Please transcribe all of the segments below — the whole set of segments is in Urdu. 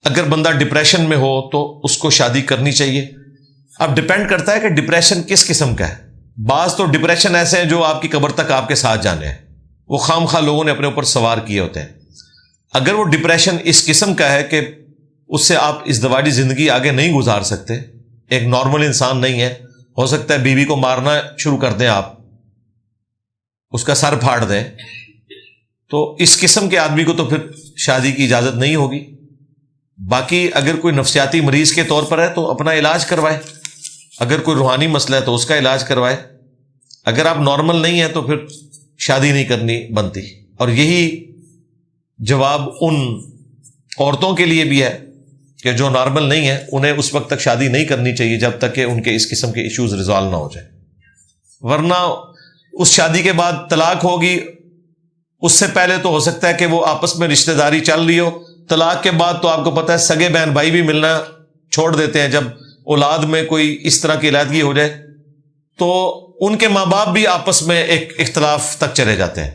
اگر بندہ ڈپریشن میں ہو تو اس کو شادی کرنی چاہیے؟ اب ڈپینڈ کرتا ہے کہ ڈپریشن کس قسم کا ہے. بعض تو ڈپریشن ایسے ہیں جو آپ کی قبر تک آپ کے ساتھ جانے ہیں، وہ خام خواہ لوگوں نے اپنے اوپر سوار کیے ہوتے ہیں. اگر وہ ڈپریشن اس قسم کا ہے کہ اس سے آپ ازدواجی زندگی آگے نہیں گزار سکتے، ایک نارمل انسان نہیں ہے، ہو سکتا ہے بیوی کو مارنا شروع کر دیں، آپ اس کا سر پھاڑ دیں، تو اس قسم کے آدمی کو تو پھر شادی کی اجازت نہیں ہوگی. باقی اگر کوئی نفسیاتی مریض کے طور پر ہے تو اپنا علاج کروائے، اگر کوئی روحانی مسئلہ ہے تو اس کا علاج کروائے. اگر آپ نارمل نہیں ہیں تو پھر شادی نہیں کرنی بنتی. اور یہی جواب ان عورتوں کے لیے بھی ہے کہ جو نارمل نہیں ہیں، انہیں اس وقت تک شادی نہیں کرنی چاہیے جب تک کہ ان کے اس قسم کے ایشوز ریزالو نہ ہو جائیں. ورنہ اس شادی کے بعد طلاق ہوگی، اس سے پہلے تو ہو سکتا ہے کہ وہ آپس میں رشتہ داری چل رہی ہو. طلاق کے بعد تو آپ کو پتہ ہے سگے بہن بھائی بھی ملنا چھوڑ دیتے ہیں. جب اولاد میں کوئی اس طرح کی علیحدگی ہو جائے تو ان کے ماں باپ بھی آپس میں ایک اختلاف تک چلے جاتے ہیں،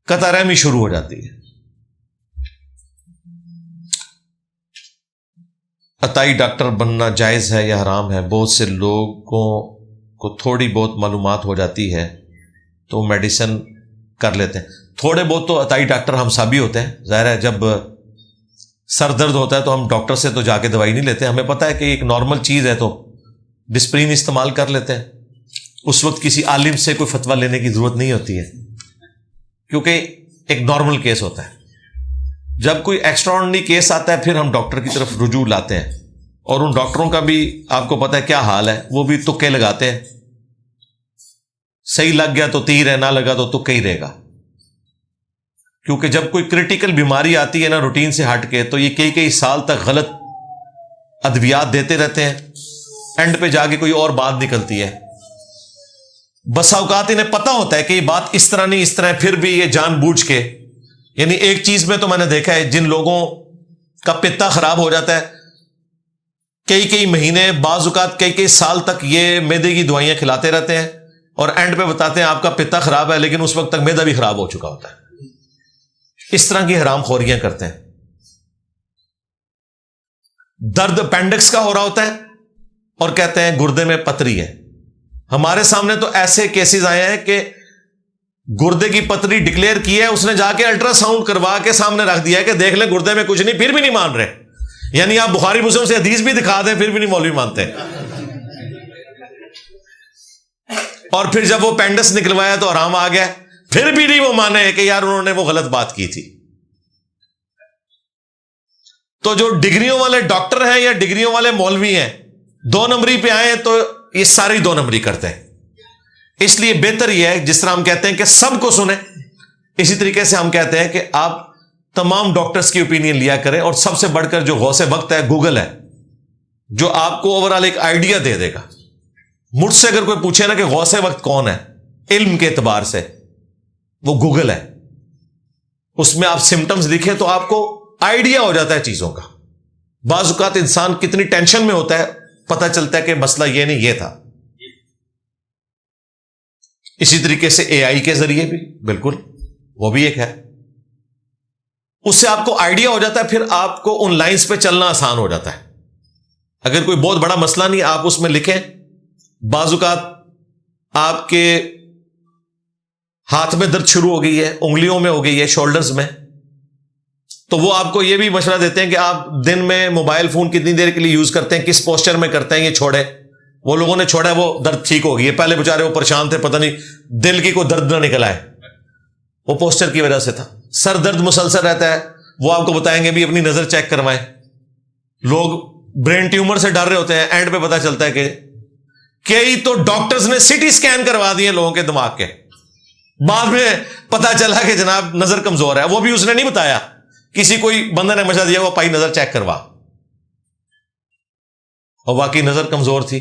قطع رحمی شروع ہو جاتی ہے. عطائی ڈاکٹر بننا جائز ہے یا حرام ہے؟ بہت سے لوگوں کو تھوڑی بہت معلومات ہو جاتی ہے تو میڈیسن کر لیتے ہیں. تھوڑے بہت تو عطائی ڈاکٹر ہم سب بھی ہوتے ہیں. ظاہر ہے جب سر درد ہوتا ہے تو ہم ڈاکٹر سے تو جا کے دوائی نہیں لیتے، ہمیں پتہ ہے کہ ایک نارمل چیز ہے تو ڈسپرین استعمال کر لیتے ہیں. اس وقت کسی عالم سے کوئی فتویٰ لینے کی ضرورت نہیں ہوتی ہے کیونکہ ایک نارمل کیس ہوتا ہے. جب کوئی ایکسٹراڈنری کیس آتا ہے پھر ہم ڈاکٹر کی طرف رجوع لاتے ہیں، اور ان ڈاکٹروں کا بھی آپ کو پتہ ہے کیا حال ہے، وہ بھی تکے لگاتے ہیں. صحیح لگ گیا تو تیر ہے، نہ لگا تو تکا ہی رہے گا. کیونکہ جب کوئی کرٹیکل بیماری آتی ہے نا روٹین سے ہٹ کے، تو یہ کئی سال تک غلط ادویات دیتے رہتے ہیں، اینڈ پہ جا کے کوئی اور بات نکلتی ہے. بسا اوقات انہیں پتہ ہوتا ہے کہ یہ بات اس طرح نہیں اس طرح ہے، پھر بھی یہ جان بوجھ کے، یعنی ایک چیز میں تو میں نے دیکھا ہے جن لوگوں کا پتا خراب ہو جاتا ہے کئی مہینے، بعض اوقات کئی سال تک یہ معدے کی دوائیاں کھلاتے رہتے ہیں اور اینڈ پہ بتاتے ہیں آپ کا پتا خراب ہے، لیکن اس وقت تک معدہ بھی خراب ہو چکا ہوتا ہے. اس طرح کی حرام خوریاں کرتے ہیں. درد اپینڈکس کا ہو رہا ہوتا ہے اور کہتے ہیں گردے میں پتری ہے. ہمارے سامنے تو ایسے کیسز آئے ہیں کہ گردے کی پتری ڈکلیئر کی ہے، اس نے جا کے الٹرا ساؤنڈ کروا کے سامنے رکھ دیا ہے کہ دیکھ لیں گردے میں کچھ نہیں، پھر بھی نہیں مان رہے. یعنی آپ بخاری مسلم سے حدیث بھی دکھا دیں پھر بھی نہیں مولوی مانتے. اور پھر جب وہ اپینڈکس نکلوایا تو آرام آ گیا، پھر بھی نہیں وہ مانے کہ یار انہوں نے وہ غلط بات کی تھی. تو جو ڈگریوں والے ڈاکٹر ہیں یا ڈگریوں والے مولوی ہیں، 2 نمبری پہ آئے تو یہ ساری 2 نمبری کرتے ہیں. اس لیے بہتر یہ ہے، جس طرح ہم کہتے ہیں کہ سب کو سنیں، اسی طریقے سے ہم کہتے ہیں کہ آپ تمام ڈاکٹرز کی اوپینین لیا کریں. اور سب سے بڑھ کر جو غوث وقت ہے گوگل ہے، جو آپ کو اوورال ایک آئیڈیا دے دے گا. مجھ سے اگر کوئی پوچھے نا کہ غوث وقت کون ہے علم کے اعتبار سے، وہ گوگل ہے. اس میں آپ سمٹمز لکھیں تو آپ کو آئیڈیا ہو جاتا ہے چیزوں کا. بعض اوقات انسان کتنی ٹینشن میں ہوتا ہے پتہ چلتا ہے کہ مسئلہ یہ نہیں یہ تھا. اسی طریقے سے اے آئی کے ذریعے بھی بالکل وہ بھی ایک ہے، اس سے آپ کو آئیڈیا ہو جاتا ہے، پھر آپ کو ان لائنز پہ چلنا آسان ہو جاتا ہے. اگر کوئی بہت بڑا مسئلہ نہیں آپ اس میں لکھیں. بعض اوقات آپ کے ہاتھ میں درد شروع ہو گئی ہے، انگلیوں میں ہو گئی ہے، شولڈرز میں، تو وہ آپ کو یہ بھی مشورہ دیتے ہیں کہ آپ دن میں موبائل فون کتنی دیر کے لیے یوز کرتے ہیں، کس پوسچر میں کرتے ہیں، یہ چھوڑے. وہ لوگوں نے چھوڑا ہے وہ درد ٹھیک ہو گئی ہے، پہلے بےچارے وہ پریشان تھے، پتہ نہیں دل کی کوئی درد نہ نکل آئے، وہ پوسچر کی وجہ سے تھا. سر درد مسلسل رہتا ہے، وہ آپ کو بتائیں گے بھی اپنی نظر چیک کروائیں. لوگ برین ٹیومر سے ڈر رہے ہوتے ہیں، اینڈ پہ پتہ چلتا ہے کہ کئی تو ڈاکٹرز نے سٹی سکین کروا دیے لوگوں کے دماغ کے، بعد میں پتہ چلا کہ جناب نظر کمزور ہے. وہ بھی اس نے نہیں بتایا، کسی کوئی بندہ نے مشورہ دیا وہ پائی نظر چیک کروا، اور واقعی نظر کمزور تھی.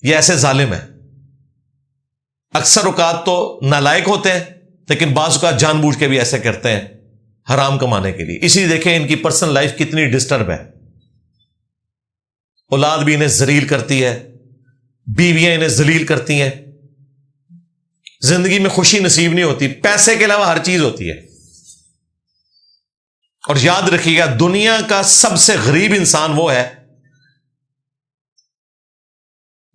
یہ ایسے ظالم ہیں. اکثر اوقات تو نالائق ہوتے ہیں لیکن بعض اوقات جان بوجھ کے بھی ایسے کرتے ہیں حرام کمانے کے لیے. اسی دیکھیں ان کی پرسنل لائف کتنی ڈسٹرب ہے. اولاد بھی انہیں ذلیل کرتی ہے، بیویاں انہیں ذلیل کرتی ہیں، زندگی میں خوشی نصیب نہیں ہوتی. پیسے کے علاوہ ہر چیز ہوتی ہے اور یاد رکھیے گا دنیا کا سب سے غریب انسان وہ ہے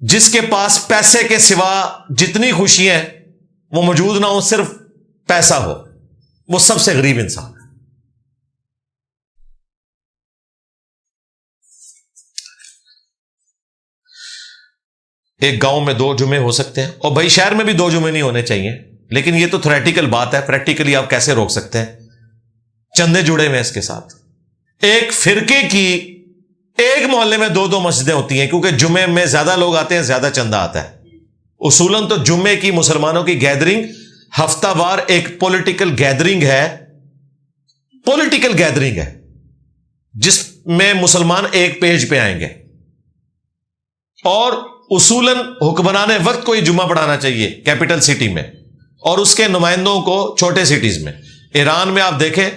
جس کے پاس پیسے کے سوا جتنی خوشیاں ہیں وہ موجود نہ ہو، صرف پیسہ ہو، وہ سب سے غریب انسان ہے۔ ایک گاؤں میں 2 جمعے ہو سکتے ہیں، اور بھائی شہر میں بھی 2 جمعے نہیں ہونے چاہیے، لیکن یہ تو تھیوریٹیکل بات ہے، پریکٹیکلی آپ کیسے روک سکتے ہیں؟ چندے جڑے ہوئے اس کے ساتھ۔ ایک فرقے کی ایک محلے میں 2 مسجدیں ہوتی ہیں، کیونکہ جمعے میں زیادہ لوگ آتے ہیں، زیادہ چندہ آتا ہے۔ اصولاً تو جمعے کی مسلمانوں کی گیدرنگ ہفتہ وار ایک پولیٹیکل گیدرنگ ہے جس میں مسلمان ایک پیج پہ آئیں گے، اور اصولاً حکمران وقت کو یہ جمعہ پڑھانا چاہیے کیپٹل سٹی میں، اور اس کے نمائندوں کو چھوٹے سٹیز میں۔ ایران میں آپ دیکھیں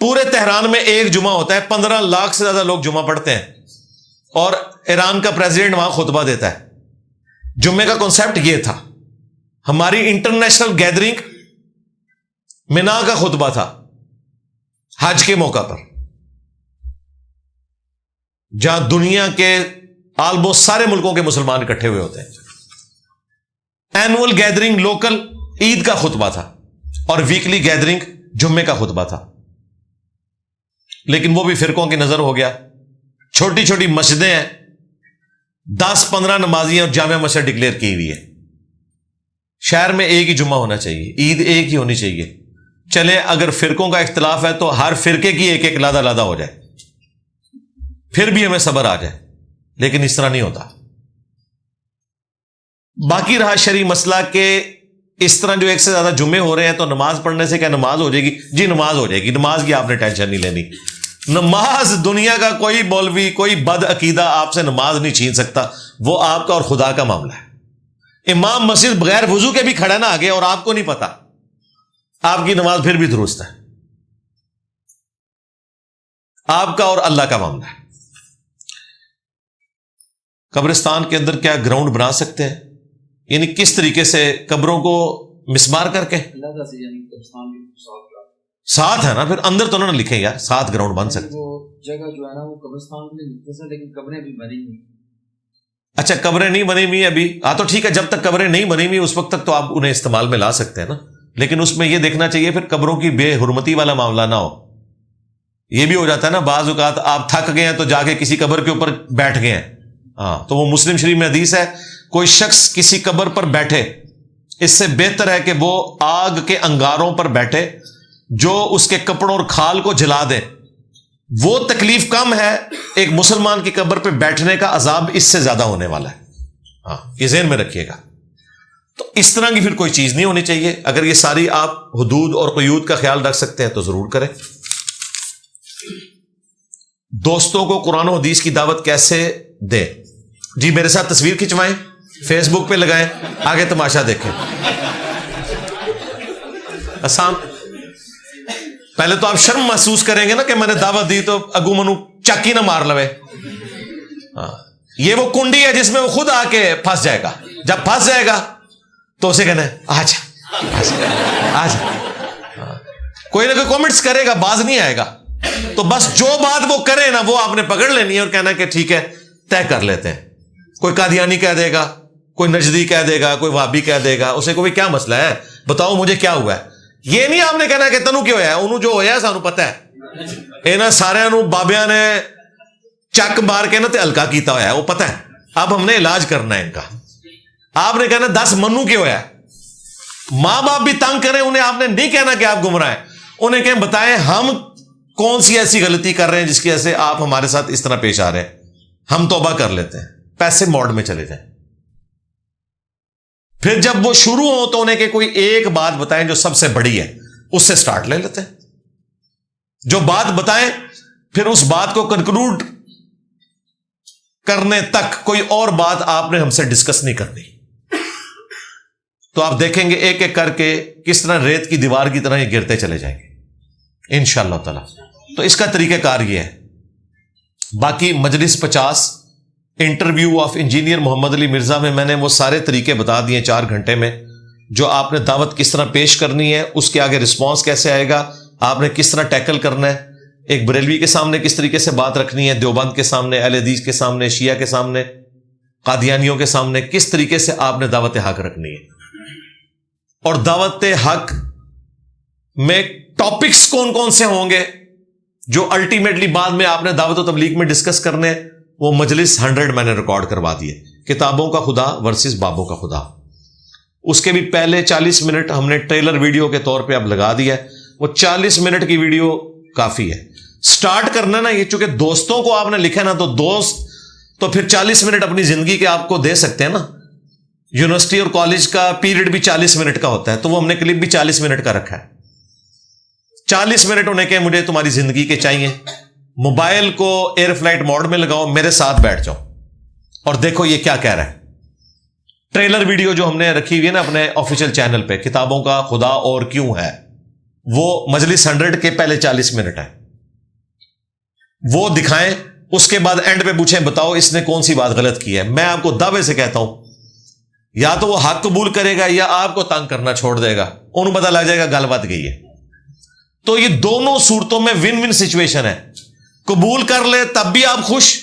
پورے تہران میں ایک جمعہ ہوتا ہے، 15 لاکھ سے زیادہ لوگ جمعہ پڑھتے ہیں، اور ایران کا پریزیڈنٹ وہاں خطبہ دیتا ہے۔ جمعے کا کنسپٹ یہ تھا۔ ہماری انٹرنیشنل گیدرنگ مینا کا خطبہ تھا حج کے موقع پر، جہاں دنیا کے آلموسٹ سارے ملکوں کے مسلمان اکٹھے ہوئے ہوتے ہیں۔ اینول گیدرنگ لوکل عید کا خطبہ تھا، اور ویکلی گیدرنگ جمعے کا خطبہ تھا، لیکن وہ بھی فرقوں کی نظر ہو گیا۔ چھوٹی چھوٹی مسجدیں ہیں، 10-15 نمازیاں اور جامع مسجد ڈکلیئر کی ہوئی ہے۔ شہر میں ایک ہی جمعہ ہونا چاہیے، عید ایک ہی ہونی چاہیے۔ چلے اگر فرقوں کا اختلاف ہے تو ہر فرقے کی ایک علیحدہ علیحدہ ہو جائے، پھر بھی ہمیں صبر آ جائے، لیکن اس طرح نہیں ہوتا۔ باقی رہا شرعی مسئلہ کہ اس طرح جو ایک سے زیادہ جمعے ہو رہے ہیں تو نماز پڑھنے سے کیا نماز ہو جائے گی؟ جی نماز ہو جائے گی، نماز کی آپ نے ٹینشن نہیں لینی۔ نماز دنیا کا کوئی مولوی، کوئی بد عقیدہ آپ سے نماز نہیں چھین سکتا، وہ آپ کا اور خدا کا معاملہ ہے۔ امام مسجد بغیر وضو کے بھی کھڑا نہ آگے اور آپ کو نہیں پتا، آپ کی نماز پھر بھی درست ہے، آپ کا اور اللہ کا معاملہ ہے۔ قبرستان کے اندر کیا گراؤنڈ بنا سکتے ہیں؟ یعنی کس طریقے سے قبروں کو مسمار کر کے؟ ساتھ ہے نا، پھر اندر تو نہ لکھیں یار، 7 گراؤنڈ بن سکتے۔ وہ جگہ جو ہے نا وہ قبرستان کے لیے مختصر، لیکن قبریں بھی بنی ہوئی۔ اچھا قبریں نہیں بنی ہوئی ابھی؟ ہاں تو ٹھیک ہے، جب تک قبریں نہیں بنی ہوئی اس وقت تک تو آپ انہیں استعمال میں لا سکتے ہیں نا، لیکن اس میں یہ دیکھنا چاہیے پھر قبروں کی بے حرمتی والا معاملہ نہ ہو۔ یہ بھی ہو جاتا ہے نا بعض اوقات آپ تھک گئے ہیں تو جا کے کسی قبر کے اوپر بیٹھ گئے ہیں، ہاں تو وہ مسلم شریف میں حدیث ہے کوئی شخص کسی قبر پر بیٹھے اس سے بہتر ہے کہ وہ آگ کے انگاروں پر بیٹھے جو اس کے کپڑوں اور کھال کو جلا دے، وہ تکلیف کم ہے ایک مسلمان کی قبر پہ بیٹھنے کا عذاب اس سے زیادہ ہونے والا ہے۔ ہاں یہ ذہن میں رکھیے گا۔ تو اس طرح کی پھر کوئی چیز نہیں ہونی چاہیے۔ اگر یہ ساری آپ حدود اور قیود کا خیال رکھ سکتے ہیں تو ضرور کریں۔ دوستوں کو قرآن و حدیث کی دعوت کیسے دیں؟ جی میرے ساتھ تصویر کھنچوائیں، فیس بک پہ لگائیں، آگے تماشا دیکھیں۔ آسان، پہلے تو آپ شرم محسوس کریں گے نا کہ میں نے دعوت دی تو اگو منو چاکی نہ مار لوے۔ یہ وہ کنڈی ہے جس میں وہ خود آ کے پھنس جائے گا، جب پھنس جائے گا تو اسے کہنا ہے آجا۔ کوئی نہ کوئی کامنٹس کرے گا، باز نہیں آئے گا، تو بس جو بات وہ کرے نا وہ آپ نے پکڑ لینی ہے اور کہنا کہ ٹھیک ہے طے کر لیتے ہیں۔ کوئی قادیانی کہہ دے گا، کوئی نجدی کہہ دے گا، کوئی وہابی کہہ دے گا، اسے کوئی کیا مسئلہ ہے، بتاؤ مجھے کیا ہوا ہے۔ یہ نہیں آپ نے کہنا کہ تنو کیوں ہے، انہوں جو ہویا سانو پتہ ہے، انہاں سارے انہوں بابیاں نے چک مار کے نا تے ہلکا کیتا ہوا ہے، وہ پتہ ہے، اب ہم نے علاج کرنا ہے ان کا۔ آپ نے کہنا 10 منو کیوں ہے، ماں باپ بھی تنگ کریں انہیں آپ نے نہیں کہنا کہ آپ گمراہ ہیں، انہیں کہیں بتائیں ہم کون سی ایسی غلطی کر رہے ہیں جس کی وجہ سے آپ ہمارے ساتھ اس طرح پیش آ رہے ہیں، ہم توبہ کر لیتے ہیں، پیسے موڈ میں چلے جائیں۔ پھر جب وہ شروع ہو تو انہیں کہ کوئی ایک بات بتائیں جو سب سے بڑی ہے، اس سے سٹارٹ لے لیتے ہیں۔ جو بات بتائیں پھر اس بات کو کنکلوڈ کرنے تک کوئی اور بات آپ نے ہم سے ڈسکس نہیں کرنی۔ تو آپ دیکھیں گے ایک ایک کر کے کس طرح ریت کی دیوار کی طرح یہ گرتے چلے جائیں گے انشاءاللہ تعالی۔ تو اس کا طریقہ کار یہ ہے۔ باقی مجلس 50 انٹرویو آف انجینئر محمد علی مرزا میں نے وہ سارے طریقے بتا دیے 4 گھنٹے میں، جو آپ نے دعوت کس طرح پیش کرنی ہے، اس کے آگے رسپانس کیسے آئے گا، آپ نے کس طرح ٹیکل کرنا ہے، ایک بریلوی کے سامنے کس طریقے سے بات رکھنی ہے، دیوبند کے سامنے، اہل حدیث کے سامنے، شیعہ کے سامنے، قادیانیوں کے سامنے کس طریقے سے آپ نے دعوت حق رکھنی ہے، اور دعوت حق میں ٹاپکس کون کون سے ہوں گے جو الٹیمیٹلی بعد میں آپ نے دعوت و تبلیغ میں ڈسکس کرنے، وہ مجلس 100 میں نے ریکارڈ کروا دیے، کتابوں کا خدا ورسز بابوں کا خدا۔ اس کے بھی پہلے 40 منٹ ہم نے ٹریلر ویڈیو کے طور پہ اب لگا دیا ہے، وہ 40 منٹ کی ویڈیو کافی ہے۔ سٹارٹ کرنا نا یہ، چونکہ دوستوں کو آپ نے لکھا نا، تو دوست تو پھر 40 منٹ اپنی زندگی کے آپ کو دے سکتے ہیں نا، یونیورسٹی اور کالج کا پیریڈ بھی 40 منٹ کا ہوتا ہے، تو وہ ہم نے کلپ بھی 40 منٹ کا رکھا ہے۔ 40 منٹ انہیں کہ مجھے تمہاری زندگی کے چاہیے، موبائل کو ایئر فلائٹ موڈ میں لگاؤ، میرے ساتھ بیٹھ جاؤ اور دیکھو یہ کیا کہہ رہا ہے۔ ٹریلر ویڈیو جو ہم نے رکھی ہوئی ہے نا اپنے آفیشیل چینل پہ، کتابوں کا خدا اور کیوں ہے، وہ مجلس 100 کے پہلے 40 منٹ ہے، وہ دکھائیں، اس کے بعد اینڈ پہ پوچھیں بتاؤ اس نے کون سی بات غلط کی ہے۔ میں آپ کو دعوے سے کہتا ہوں یا تو وہ حق قبول کرے گا یا آپ کو تنگ کرنا چھوڑ دے گا، انہوں پتہ لگ جائے گا گل بات گئی ہے۔ تو یہ دونوں صورتوں میں ون ون سچویشن ہے، قبول کر لے تب بھی آپ خوش،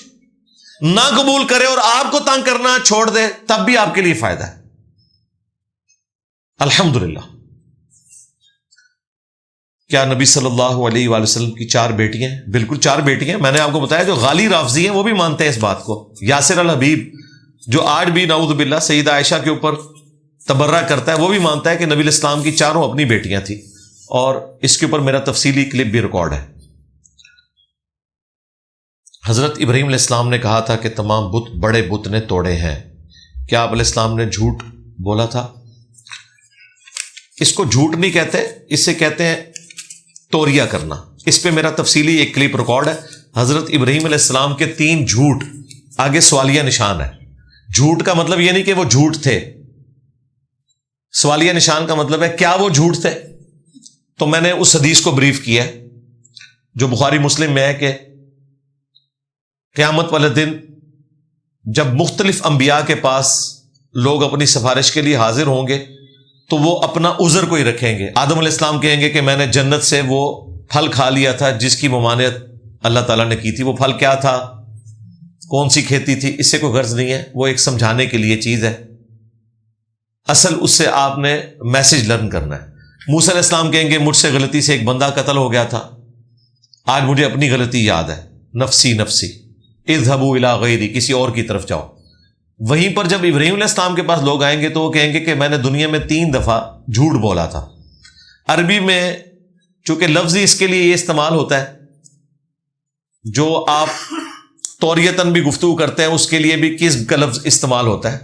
نہ قبول کرے اور آپ کو تنگ کرنا چھوڑ دے تب بھی آپ کے لیے فائدہ ہے۔ الحمدللہ۔ کیا نبی صلی اللہ علیہ وآلہ وسلم کی 4 بیٹیاں ہیں؟ بالکل 4 بیٹیاں ہیں۔ میں نے آپ کو بتایا جو غالی رافضی ہیں وہ بھی مانتے ہیں اس بات کو۔ یاسر الحبیب جو آج بھی نعوذ باللہ سیدہ عائشہ کے اوپر تبرہ کرتا ہے، وہ بھی مانتا ہے کہ نبی الاسلام کی 4 اپنی بیٹیاں تھیں، اور اس کے اوپر میرا تفصیلی کلپ بھی ریکارڈ ہے۔ حضرت ابراہیم علیہ السلام نے کہا تھا کہ تمام بت بڑے بت نے توڑے ہیں، کیا آپ علیہ السلام نے جھوٹ بولا تھا؟ اس کو جھوٹ نہیں کہتے، اس سے کہتے ہیں توریا کرنا۔ اس پہ میرا تفصیلی ایک کلپ ریکارڈ ہے، حضرت ابراہیم علیہ السلام کے 3 جھوٹ، آگے سوالیہ نشان ہے۔ جھوٹ کا مطلب یہ نہیں کہ وہ جھوٹ تھے، سوالیہ نشان کا مطلب ہے کیا وہ جھوٹ تھے۔ تو میں نے اس حدیث کو بریف کیا ہے جو بخاری مسلم میں ہے کہ قیامت والے دن جب مختلف انبیاء کے پاس لوگ اپنی سفارش کے لیے حاضر ہوں گے تو وہ اپنا عذر کو ہی رکھیں گے۔ آدم علیہ السلام کہیں گے کہ میں نے جنت سے وہ پھل کھا لیا تھا جس کی ممانعت اللہ تعالیٰ نے کی تھی، وہ پھل کیا تھا، کون سی کھیتی تھی، اس سے کوئی غرض نہیں ہے، وہ ایک سمجھانے کے لیے چیز ہے، اصل اس سے آپ نے میسج لرن کرنا ہے۔ موسیٰ علیہ السلام کہیں گے مجھ سے غلطی سے ایک بندہ قتل ہو گیا تھا، آج مجھے اپنی غلطی یاد ہے، نفسی نفسی اذهبوا الی غیری، کسی اور کی طرف جاؤ۔ وہیں پر جب ابراہیم علیہ السلام کے پاس لوگ آئیں گے تو وہ کہیں گے کہ میں نے دنیا میں 3 دفعہ جھوٹ بولا تھا۔ عربی میں چونکہ لفظی اس کے لیے یہ استعمال ہوتا ہے، جو آپ توریتاً بھی گفتگو کرتے ہیں اس کے لیے بھی کذب کا لفظ استعمال ہوتا ہے،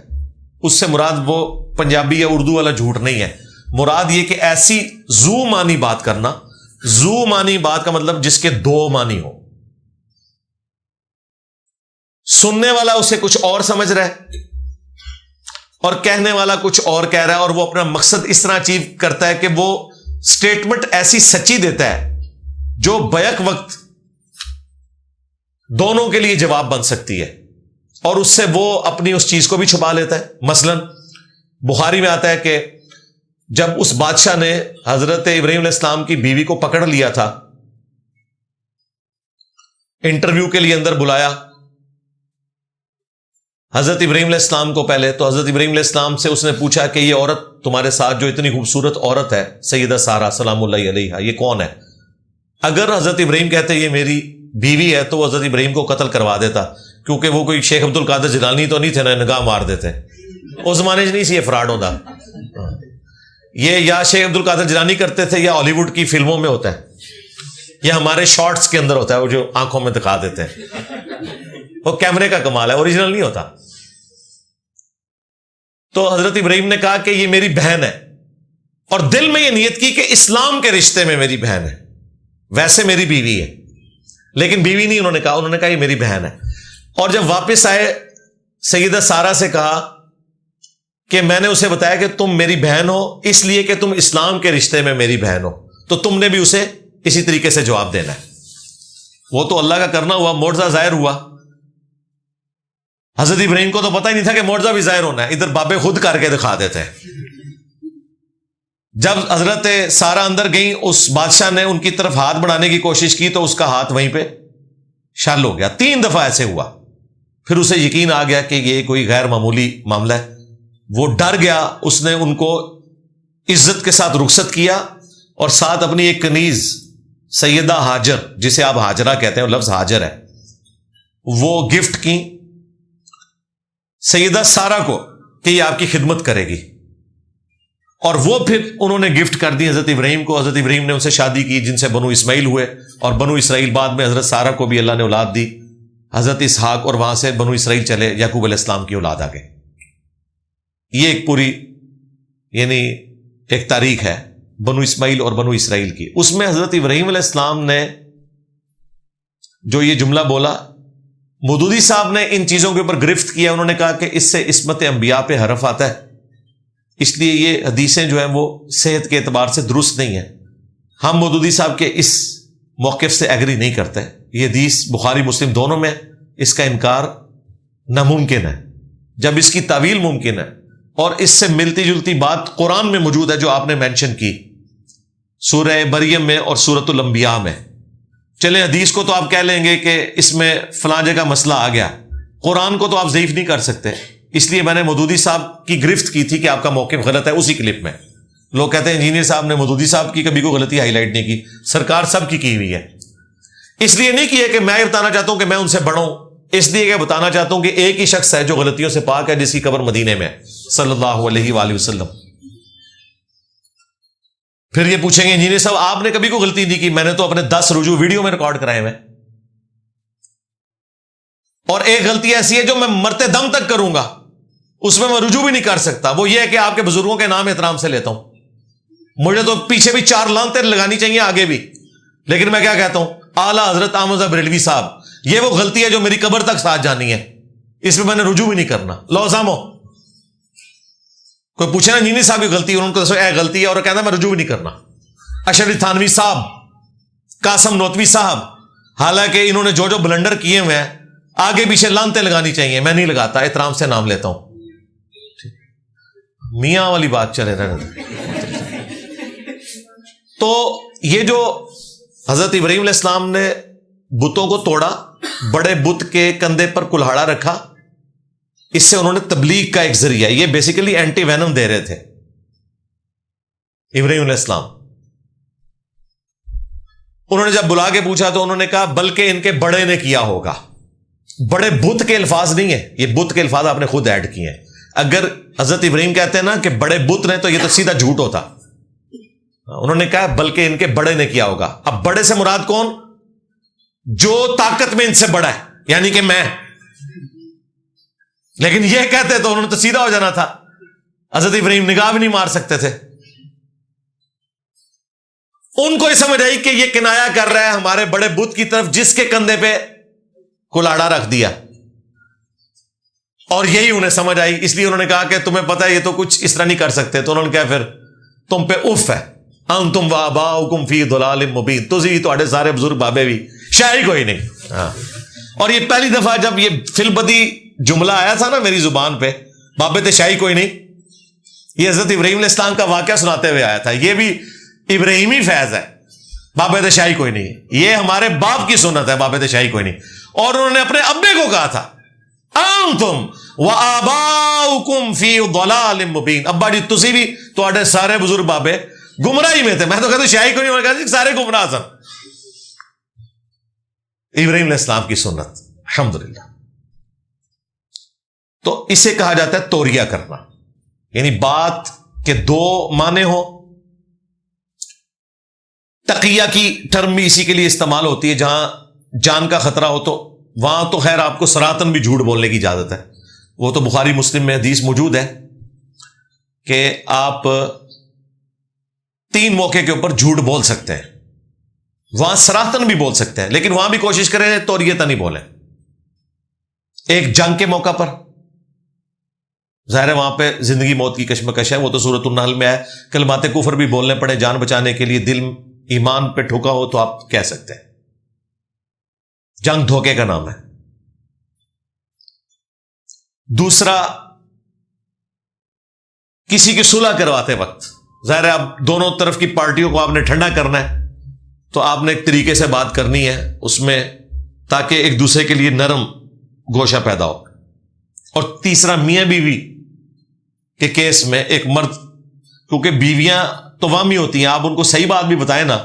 اس سے مراد وہ پنجابی یا اردو والا جھوٹ نہیں ہے، مراد یہ کہ ایسی زو معنی بات کرنا، زو معنی بات کا مطلب جس کے 2 معنی ہو، سننے والا اسے کچھ اور سمجھ رہا ہے اور کہنے والا کچھ اور کہہ رہا ہے، اور وہ اپنا مقصد اس طرح اچیو کرتا ہے کہ وہ سٹیٹمنٹ ایسی سچی دیتا ہے جو بیک وقت دونوں کے لیے جواب بن سکتی ہے، اور اس سے وہ اپنی اس چیز کو بھی چھپا لیتا ہے۔ مثلا بخاری میں آتا ہے کہ جب اس بادشاہ نے حضرت ابراہیم علیہ السلام کی بیوی کو پکڑ لیا تھا، انٹرویو کے لیے اندر بلایا حضرت ابراہیم علیہ السلام کو پہلے، تو حضرت ابراہیم علیہ السلام سے اس نے پوچھا کہ یہ عورت تمہارے ساتھ جو اتنی خوبصورت عورت ہے سیدہ سارہ سلام اللہ علیہا، یہ کون ہے؟ اگر حضرت ابراہیم کہتے یہ میری بیوی ہے تو وہ حضرت ابراہیم کو قتل کروا دیتا، کیونکہ وہ کوئی شیخ عبد القادر جیلانی تو نہیں تھے نا نگاہ مار دیتے، اس زمانے سے نہیں سی یہ فراڈ ہوتا، یہ یا شیخ عبد القادر جیلانی کرتے تھے یا ہالی ووڈ کی فلموں میں ہوتا ہے، یا ہمارے شارٹس کے اندر ہوتا ہے وہ جو آنکھوں میں دکھا دیتے ہیں، وہ کیمرے کا کمال ہے، اوریجنل نہیں ہوتا۔ تو حضرت ابراہیم نے کہا کہ یہ میری بہن ہے، اور دل میں یہ نیت کی کہ اسلام کے رشتے میں میری بہن ہے، ویسے میری بیوی ہے لیکن بیوی نہیں انہوں نے کہا یہ میری بہن ہے۔ اور جب واپس آئے سیدہ سارہ سے کہا کہ میں نے اسے بتایا کہ تم میری بہن ہو اس لیے کہ تم اسلام کے رشتے میں میری بہن ہو، تو تم نے بھی اسے اسی طریقے سے جواب دینا ہے۔ وہ تو اللہ کا کرنا ہوا، معجزہ ظاہر ہوا۔ حضرت ابراہیم کو تو پتہ ہی نہیں تھا کہ معجزہ بھی ظاہر ہونا ہے، ادھر بابے خود کر کے دکھا دیتے ہیں۔ جب حضرت سارہ اندر گئیں، اس بادشاہ نے ان کی طرف ہاتھ بڑھانے کی کوشش کی تو اس کا ہاتھ وہیں پہ شل ہو گیا. 3 دفعہ ایسے ہوا. پھر اسے یقین آ گیا کہ یہ کوئی غیر معمولی معاملہ ہے. وہ ڈر گیا. اس نے ان کو عزت کے ساتھ رخصت کیا اور ساتھ اپنی ایک کنیز سیدہ ہاجر، جسے آپ ہاجرہ کہتے ہیں، لفظ ہاجر ہے، وہ گفٹ کی سیدہ سارہ کو کہ یہ آپ کی خدمت کرے گی. اور وہ پھر انہوں نے گفٹ کر دی حضرت ابراہیم کو. حضرت ابراہیم نے ان سے شادی کی، جن سے بنو اسماعیل ہوئے، اور بنو اسرائیل بعد میں حضرت سارہ کو بھی اللہ نے اولاد دی، حضرت اسحاق، اور وہاں سے بنو اسرائیل چلے، یعقوب علیہ السلام کی اولاد آ گئے. یہ ایک پوری یعنی ایک تاریخ ہے بنو اسماعیل اور بنو اسرائیل کی. اس میں حضرت ابراہیم علیہ السلام نے جو یہ جملہ بولا، مودودی صاحب نے ان چیزوں کے اوپر گرفت کیا. انہوں نے کہا کہ اس سے عصمت انبیاء پہ حرف آتا ہے، اس لیے یہ حدیثیں جو ہیں وہ صحت کے اعتبار سے درست نہیں ہیں. ہم مودودی صاحب کے اس موقف سے ایگری نہیں کرتے. یہ حدیث بخاری مسلم دونوں میں، اس کا انکار ناممکن ہے جب اس کی تعویل ممکن ہے. اور اس سے ملتی جلتی بات قرآن میں موجود ہے جو آپ نے مینشن کی سورہ مریم میں اور سورۃ الانبیاء میں. چلیں حدیث کو تو آپ کہہ لیں گے کہ اس میں فلاں جگہ مسئلہ آ گیا، قرآن کو تو آپ ضعیف نہیں کر سکتے. اس لیے میں نے مودودی صاحب کی گرفت کی تھی کہ آپ کا موقف غلط ہے. اسی کلپ میں لوگ کہتے ہیں انجینئر صاحب نے مودودی صاحب کی کبھی کوئی غلطی ہائی لائٹ نہیں کی. سرکار سب کی ہوئی ہے. اس لیے نہیں کیا کہ میں یہ بتانا چاہتا ہوں کہ میں ان سے بڑھوں، اس لیے کہ بتانا چاہتا ہوں کہ ایک ہی شخص ہے جو غلطیوں سے پاک ہے، جس کی قبر مدینے میں صلی اللہ علیہ وآلہ وسلم. پھر یہ پوچھیں گے انجینئر صاحب آپ نے کبھی کوئی غلطی نہیں کی. میں نے تو اپنے 10 رجوع ویڈیو میں ریکارڈ کرائے ہوئے، اور ایک غلطی ایسی ہے جو میں مرتے دم تک کروں گا، اس میں رجوع بھی نہیں کر سکتا. وہ یہ ہے کہ آپ کے بزرگوں کے نام احترام سے لیتا ہوں. مجھے تو پیچھے بھی 4 لانتیں لگانی چاہیے، آگے بھی. لیکن میں کیا کہتا ہوں، اعلیٰ حضرت احمد بریلوی صاحب، یہ وہ غلطی ہے جو میری قبر تک ساتھ جانی ہے، اس میں نے رجوع بھی نہیں کرنا. لو سامو کوئی پوچھے نا انجینئر صاحب کی غلطی، انہوں کو اے غلطی ہے، اور کہنا میں رجوع بھی نہیں کرنا. اشرف تھانوی صاحب، قاسم نوتوی صاحب، حالانکہ انہوں نے جو جو بلنڈر کیے ہوئے ہیں آگے پیچھے لانتیں لگانی چاہیے، میں نہیں لگاتا، احترام سے نام لیتا ہوں. میاں والی بات چلے رہنے. تو یہ جو حضرت ابراہیم علیہ السلام نے بتوں کو توڑا، بڑے بت کے کندھے پر کلہاڑا رکھا، اس سے انہوں نے تبلیغ کا ایک ذریعہ، یہ بیسیکلی اینٹی وینم دے رہے تھے ابراہیم علیہ السلام. انہوں نے جب بلا کے پوچھا تو انہوں نے کہا بلکہ ان کے بڑے نے کیا ہوگا. بڑے بت کے الفاظ نہیں ہیں، یہ بت کے الفاظ آپ نے خود ایڈ کیے ہیں. اگر حضرت ابراہیم کہتے ہیں نا کہ بڑے بت نے، تو یہ تو سیدھا جھوٹ ہوتا. انہوں نے کہا بلکہ ان کے بڑے نے کیا ہوگا. اب بڑے سے مراد کون؟ جو طاقت میں ان سے بڑا ہے، یعنی کہ میں. لیکن یہ کہتے تو انہوں نے تو سیدھا ہو جانا تھا. حضرت ابراہیم نگاہ بھی نہیں مار سکتے تھے. ان کو یہ سمجھ آئی کہ یہ کنایا کر رہا ہے ہمارے بڑے بت کی طرف، جس کے کندھے پہ کلاڑا رکھ دیا، اور یہی انہیں سمجھ آئی. اس لیے انہوں نے کہا کہ تمہیں پتہ ہے یہ تو کچھ اس طرح نہیں کر سکتے. تو انہوں نے کہا پھر تم پہ اف ہے، انتم وآباؤکم فی ضلال مبین، تسی تواڈے سارے بزرگ بابے بھی شاید کوئی نہیں. اور یہ پہلی دفعہ جب یہ فلبدی جملہ آیا تھا نا میری زبان پہ، بابے تے شاہی کوئی نہیں، یہ حضرت ابراہیم علیہ السلام کا واقعہ سناتے ہوئے آیا تھا. یہ بھی ابراہیمی فیض ہے، بابے تے شاہی کوئی نہیں. یہ ہمارے باپ کی سنت ہے، بابے تے شاہی کوئی نہیں. اور انہوں نے اپنے ابے کو کہا تھا انتم وآباؤکم فی ضلال مبین، ابا جی تسی بھی تواڈے سارے بزرگ بابے گمراہی میں تھے. میں تو کہتا شاہی کوئی نہیں، کہا سارے گمراہ سن. ابراہیم علیہ السلام کی سنت، الحمدللہ. تو اسے کہا جاتا ہے توریہ کرنا، یعنی بات کے 2 معنی ہو. تقیہ کی ٹرم بھی اسی کے لیے استعمال ہوتی ہے، جہاں جان کا خطرہ ہو تو وہاں تو خیر آپ کو سراتن بھی جھوٹ بولنے کی اجازت ہے. وہ تو بخاری مسلم میں حدیث موجود ہے کہ آپ 3 موقع کے اوپر جھوٹ بول سکتے ہیں. وہاں سراتن بھی بول سکتے ہیں، لیکن وہاں بھی کوشش کریں توریتا نہیں بولیں. ایک جنگ کے موقع پر ظاہر ہے وہاں پہ زندگی موت کی کشمکش ہے، وہ تو سورۃ النحل میں ہے. کلمات کفر بھی بولنے پڑے جان بچانے کے لیے، دل ایمان پہ ٹھکا ہو تو آپ کہہ سکتے ہیں. جنگ دھوکے کا نام ہے. دوسرا، کسی کی صلح کرواتے وقت ظاہر ہے اب دونوں طرف کی پارٹیوں کو آپ نے ٹھنڈا کرنا ہے تو آپ نے ایک طریقے سے بات کرنی ہے اس میں تاکہ ایک دوسرے کے لیے نرم گوشہ پیدا ہو. اور تیسرا میاں بیوی کے کیس میں ایک مرد، کیونکہ بیویاں توامی ہوتی ہیں، آپ ان کو صحیح بات بھی بتائیں نا،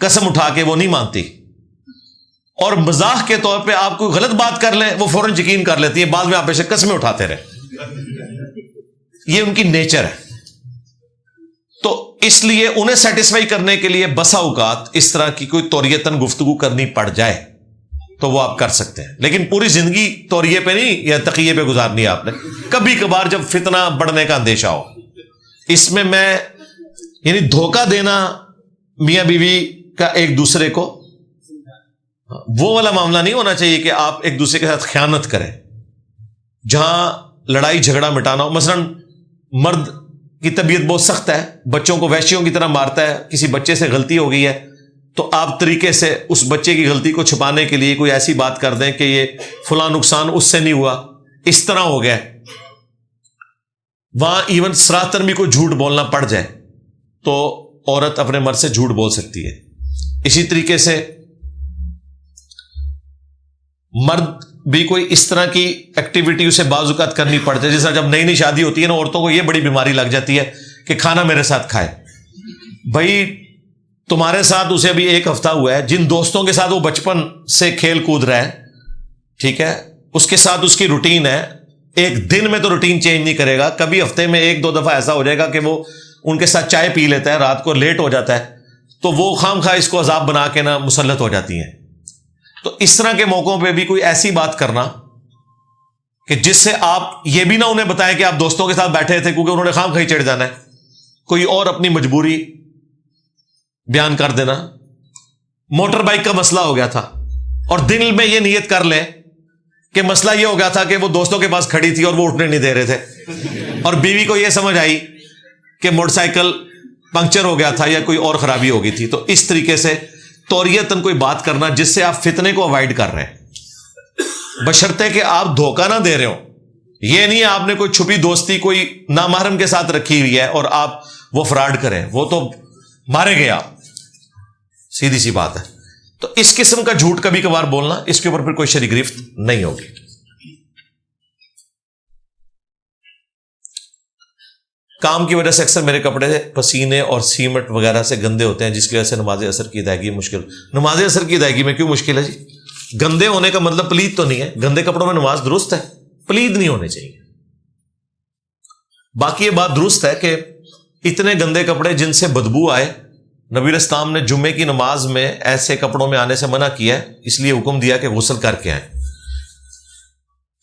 قسم اٹھا کے وہ نہیں مانتی، اور مزاح کے طور پہ آپ کوئی غلط بات کر لیں وہ فوراً یقین کر لیتی ہے، بعد میں آپ ایسے قسمیں اٹھاتے رہے. یہ ان کی نیچر ہے. تو اس لیے انہیں سیٹسفائی کرنے کے لیے بسا اوقات اس طرح کی کوئی توریتاً گفتگو کرنی پڑ جائے تو وہ آپ کر سکتے ہیں، لیکن پوری زندگی توریے پہ نہیں یا تقیے پہ گزارنی ہے آپ نے. کبھی کبھار جب فتنہ بڑھنے کا اندیشہ ہو، اس میں یعنی دھوکہ دینا میاں بیوی کا ایک دوسرے کو، وہ والا معاملہ نہیں ہونا چاہیے کہ آپ ایک دوسرے کے ساتھ خیانت کریں. جہاں لڑائی جھگڑا مٹانا ہو، مثلا مرد کی طبیعت بہت سخت ہے، بچوں کو وحشیوں کی طرح مارتا ہے، کسی بچے سے غلطی ہو گئی ہے تو آپ طریقے سے اس بچے کی غلطی کو چھپانے کے لیے کوئی ایسی بات کر دیں کہ یہ فلاں نقصان اس سے نہیں ہوا، اس طرح ہو گیا. وہاں ایون سراتن بھی کوئی جھوٹ بولنا پڑ جائے تو عورت اپنے مرد سے جھوٹ بول سکتی ہے. اسی طریقے سے مرد بھی کوئی اس طرح کی ایکٹیویٹی اسے بعض اوقات کرنی پڑتی ہے، جیسا جب نئی نئی شادی ہوتی ہے نا، عورتوں کو یہ بڑی بیماری لگ جاتی ہے کہ کھانا میرے ساتھ کھائے. بھائی تمہارے ساتھ اسے ابھی ایک ہفتہ ہوا ہے، جن دوستوں کے ساتھ وہ بچپن سے کھیل کود رہا ہے، ٹھیک ہے، اس کے ساتھ اس کی روٹین ہے، ایک دن میں تو روٹین چینج نہیں کرے گا، کبھی ہفتے میں ایک دو دفعہ ایسا ہو جائے گا کہ وہ ان کے ساتھ چائے پی لیتا ہے، رات کو لیٹ ہو جاتا ہے، تو وہ خام خواہ اس کو عذاب بنا کے نا مسلط ہو جاتی ہیں. تو اس طرح کے موقعوں پہ بھی کوئی ایسی بات کرنا کہ جس سے آپ یہ بھی نہ انہیں بتائیں کہ آپ دوستوں کے ساتھ بیٹھے تھے، کیونکہ انہوں نے خام خواہ چڑھ جانا ہے، کوئی اور اپنی مجبوری بیان کر دینا. موٹر بائک کا مسئلہ ہو گیا تھا اور دل میں یہ نیت کر لیں کہ مسئلہ یہ ہو گیا تھا کہ وہ دوستوں کے پاس کھڑی تھی اور وہ اٹھنے نہیں دے رہے تھے، اور بیوی کو یہ سمجھ آئی کہ موٹر سائیکل پنکچر ہو گیا تھا یا کوئی اور خرابی ہو گئی تھی. تو اس طریقے سے توریتاً کوئی بات کرنا جس سے آپ فتنے کو اوائڈ کر رہے ہیں، بشرطے کہ آپ دھوکہ نہ دے رہے ہو. یہ نہیں آپ نے کوئی چھپی دوستی کوئی نامحرم کے ساتھ رکھی ہوئی ہے اور آپ وہ فراڈ کریں، وہ تو مارے گئے آپ، سیدھی سی بات ہے. تو اس قسم کا جھوٹ کبھی کبھار بولنا، اس کے اوپر پھر کوئی شرعی گرفت نہیں ہوگی. کام کی وجہ سے اکثر میرے کپڑے پسینے اور سیمنٹ وغیرہ سے گندے ہوتے ہیں، جس کی وجہ سے نماز عصر کی ادائیگی مشکل. نماز عصر کی ادائیگی میں کیوں مشکل ہے جی؟ گندے ہونے کا مطلب پلید تو نہیں ہے، گندے کپڑوں میں نماز درست ہے، پلید نہیں ہونے چاہیے. باقی یہ بات درست ہے کہ اتنے گندے کپڑے جن سے بدبو آئے، نبی الاسلام نے جمعے کی نماز میں ایسے کپڑوں میں آنے سے منع کیا ہے، اس لیے حکم دیا کہ غسل کر کے آئیں.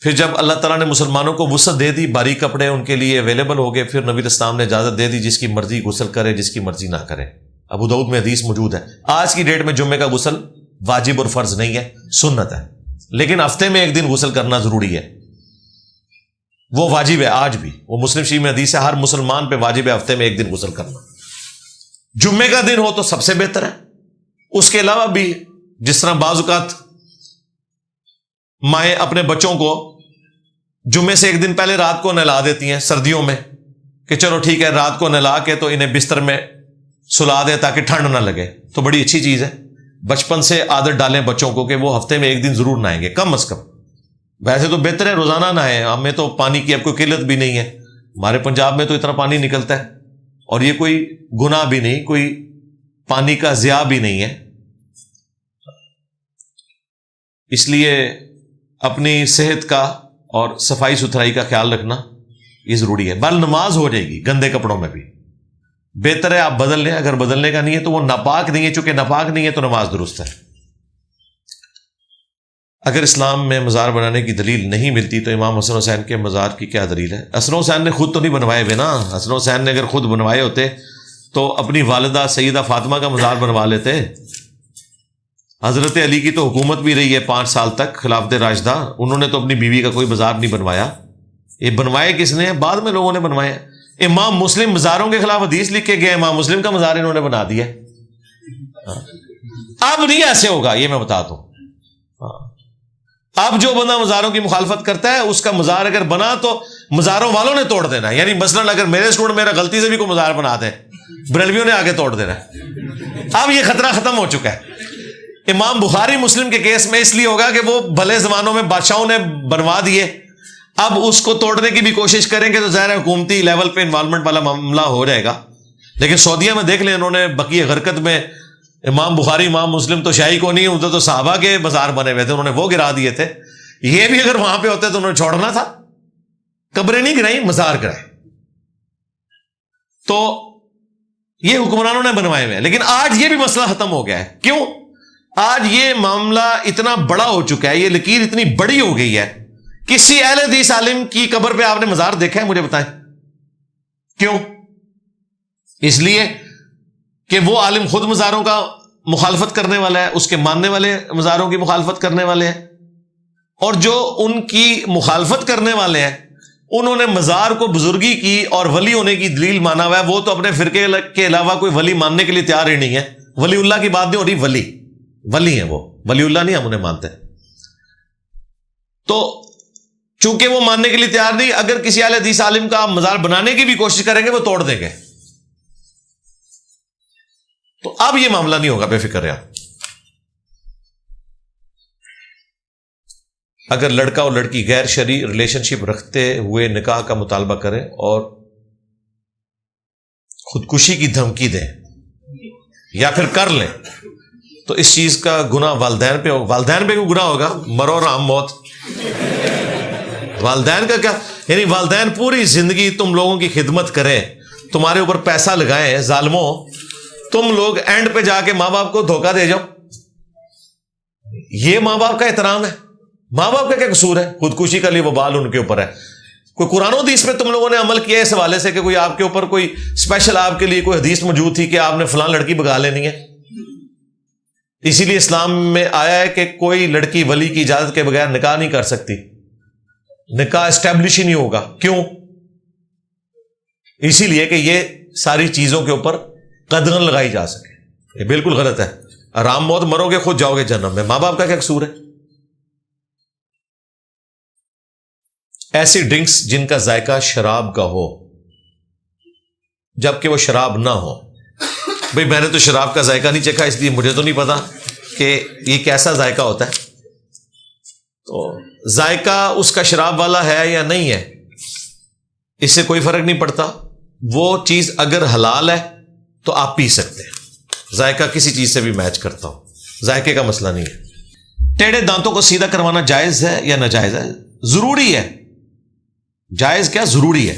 پھر جب اللہ تعالیٰ نے مسلمانوں کو وسعت دے دی، باریک کپڑے ان کے لیے اویلیبل ہو گئے، پھر نبی الاسلام نے اجازت دے دی جس کی مرضی غسل کرے، جس کی مرضی نہ کرے. ابو داؤد میں حدیث موجود ہے. آج کی ڈیٹ میں جمعے کا غسل واجب اور فرض نہیں ہے، سنت ہے، لیکن ہفتے میں ایک دن غسل کرنا ضروری ہے، وہ واجب ہے آج بھی. وہ مسلم شریف میں حدیث ہے، ہر مسلمان پہ واجب ہے ہفتے میں ایک دن غسل کرنا. جمعے کا دن ہو تو سب سے بہتر ہے. اس کے علاوہ بھی جس طرح بعض اوقات مائیں اپنے بچوں کو جمعے سے ایک دن پہلے رات کو نہلا دیتی ہیں سردیوں میں کہ چلو ٹھیک ہے رات کو نہلا کے تو انہیں بستر میں سلا دیں تاکہ ٹھنڈ نہ لگے، تو بڑی اچھی چیز ہے. بچپن سے عادت ڈالیں بچوں کو کہ وہ ہفتے میں ایک دن ضرور نہائیں گے کم از کم. ویسے تو بہتر ہے روزانہ نہائیں، ہمیں تو پانی کی اب کوئی قلت بھی نہیں ہے، ہمارے پنجاب میں تو اتنا پانی نکلتا ہے، اور یہ کوئی گناہ بھی نہیں، کوئی پانی کا ضیاع بھی نہیں ہے. اس لیے اپنی صحت کا اور صفائی ستھرائی کا خیال رکھنا یہ ضروری ہے. بل نماز ہو جائے گی گندے کپڑوں میں بھی، بہتر ہے آپ بدل لیں. اگر بدلنے کا نہیں ہے تو وہ ناپاک نہیں ہے، چونکہ ناپاک نہیں ہے تو نماز درست ہے. اگر اسلام میں مزار بنانے کی دلیل نہیں ملتی تو امام حسن حسین کے مزار کی کیا دلیل ہے؟ حسن حسین نے خود تو نہیں بنوائے ہوئے نا. حسن حسین نے اگر خود بنوائے ہوتے تو اپنی والدہ سیدہ فاطمہ کا مزار بنوا لیتے. حضرت علی کی تو حکومت بھی رہی ہے 5 سال تک، خلافت راشدہ، انہوں نے تو اپنی بیوی کا کوئی مزار نہیں بنوایا. یہ بنوائے کس نے؟ بعد میں لوگوں نے بنوائے. امام مسلم مزاروں کے خلاف حدیث لکھ کے گئے، امام مسلم کا مزار انہوں نے بنا دیا. اب نہیں ایسے ہوگا، یہ میں بتا دوں. اب جو بندہ مزاروں کی مخالفت کرتا ہے اس کا مزار اگر بنا تو مزاروں والوں نے توڑ دینا ہے. یعنی مثلاً اگر میرے اسٹوڈنٹ میرا غلطی سے بھی کوئی مزار بنا دیں, بریلویوں نے آگے توڑ دینا ہے. اب یہ خطرہ ختم ہو چکا ہے. امام بخاری مسلم کے کیس میں اس لیے ہوگا کہ وہ بھلے زمانوں میں بادشاہوں نے بنوا دیے, اب اس کو توڑنے کی بھی کوشش کریں گے تو ظاہر حکومتی لیول پہ انوالومنٹ والا معاملہ ہو جائے گا. لیکن سعودیہ میں دیکھ لیں, انہوں نے بقیہ غرقت میں امام بخاری امام مسلم تو شاہی کو نہیں, ادھر تو صحابہ کے مزار بنے ہوئے تھے, انہوں نے وہ گرا دیے تھے. یہ بھی اگر وہاں پہ ہوتے تو انہوں نے چھوڑنا تھا. قبریں نہیں گرائی, مزار گرائے. تو یہ حکمرانوں نے بنوائے ہوئے ہیں. لیکن آج یہ بھی مسئلہ ختم ہو گیا ہے. کیوں؟ آج یہ معاملہ اتنا بڑا ہو چکا ہے, یہ لکیر اتنی بڑی ہو گئی ہے. کسی اہل حدیث عالم کی قبر پہ آپ نے مزار دیکھا ہے؟ مجھے بتائیں. کیوں؟ اس لیے کہ وہ عالم خود مزاروں کا مخالفت کرنے والا ہے, اس کے ماننے والے مزاروں کی مخالفت کرنے والے ہیں, اور جو ان کی مخالفت کرنے والے ہیں انہوں نے مزار کو بزرگی کی اور ولی ہونے کی دلیل مانا ہوا ہے. وہ تو اپنے فرقے کے علاوہ کوئی ولی ماننے کے لیے تیار ہی نہیں ہے. ولی اللہ کی بات نہیں ہو رہی, ولی ہیں وہ, ولی اللہ نہیں ہم انہیں مانتے. تو چونکہ وہ ماننے کے لیے تیار نہیں, اگر کسی اہل حدیث عالم کا مزار بنانے کی بھی کوشش کریں گے وہ توڑ دیں گے. تو اب یہ معاملہ نہیں ہوگا, بے فکر رہے. اگر لڑکا اور لڑکی غیر شرعی ریلیشن شپ رکھتے ہوئے نکاح کا مطالبہ کریں اور خودکشی کی دھمکی دیں یا پھر کر لیں تو اس چیز کا گناہ والدین پہ ہوگا. والدین پہ کوئی گناہ ہوگا؟ مرو رام موت. والدین کا کیا؟ یعنی والدین پوری زندگی تم لوگوں کی خدمت کریں, تمہارے اوپر پیسہ لگائیں, ظالموں, تم لوگ اینڈ پہ جا کے ماں باپ کو دھوکہ دے جاؤ. یہ ماں باپ کا احترام ہے؟ ماں باپ کا کیا قصور ہے؟ خودکشی کا لیے وہ بال ان کے اوپر ہے. کوئی قرآن و حدیث میں تم لوگوں نے عمل کیا اس حوالے سے کہ کوئی آپ کے اوپر کوئی اسپیشل آپ کے لیے کوئی حدیث موجود تھی کہ آپ نے فلاں لڑکی بگا لینی ہے؟ اسی لیے اسلام میں آیا ہے کہ کوئی لڑکی ولی کی اجازت کے بغیر نکاح نہیں کر سکتی, نکاح اسٹیبلش ہی نہیں ہوگا. کیوں؟ اسی لیے کہ یہ ساری چیزوں کے اوپر قدغن لگائی جا سکے. یہ بالکل غلط ہے. آرام موت مرو گے, خود جاؤ گے جہنم میں. ماں باپ کا کیا قصور ہے؟ ایسی ڈرنکس جن کا ذائقہ شراب کا ہو جبکہ وہ شراب نہ ہو. بھئی میں نے تو شراب کا ذائقہ نہیں چکھا, اس لیے مجھے تو نہیں پتا کہ یہ کیسا ذائقہ ہوتا ہے. تو ذائقہ اس کا شراب والا ہے یا نہیں ہے اس سے کوئی فرق نہیں پڑتا. وہ چیز اگر حلال ہے تو آپ پی سکتے ہیں. ذائقہ کسی چیز سے بھی میچ کرتا ہو, ذائقے کا مسئلہ نہیں ہے. ٹیڑھے دانتوں کو سیدھا کروانا جائز ہے یا ناجائز ہے؟ ضروری ہے. جائز کیا, ضروری ہے.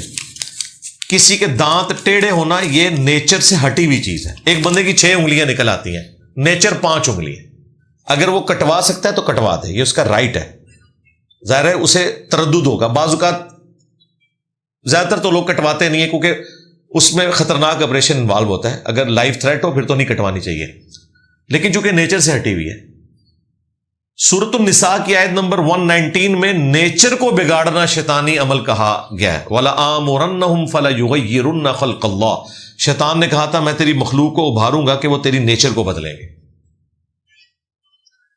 کسی کے دانت ٹیڑھے ہونا یہ نیچر سے ہٹی ہوئی چیز ہے. ایک بندے کی 6 انگلیاں نکل آتی ہیں, نیچر 5 انگلی ہے. اگر وہ کٹوا سکتا ہے تو کٹوا دے, یہ اس کا رائٹ ہے. ظاہر ہے اسے تردد ہوگا. بعض اوقات زیادہ تر تو لوگ کٹواتے نہیں ہیں کیونکہ اس میں خطرناک آپریشن انوالو ہوتا ہے. اگر لائف تھریٹ ہو پھر تو نہیں کٹوانی چاہیے, لیکن چونکہ نیچر سے ہٹی ہوئی ہے. سورۃ النساء کی آیت نمبر 119 میں نیچر کو بگاڑنا شیطانی عمل کہا گیا ہے. وَلَآمُرَنَّهُمْ فَلَيُغَيِّرُنَّ خَلْقَ اللَّهِ. شیطان نے کہا تھا میں تیری مخلوق کو ابھاروں گا کہ وہ تیری نیچر کو بدلیں گے.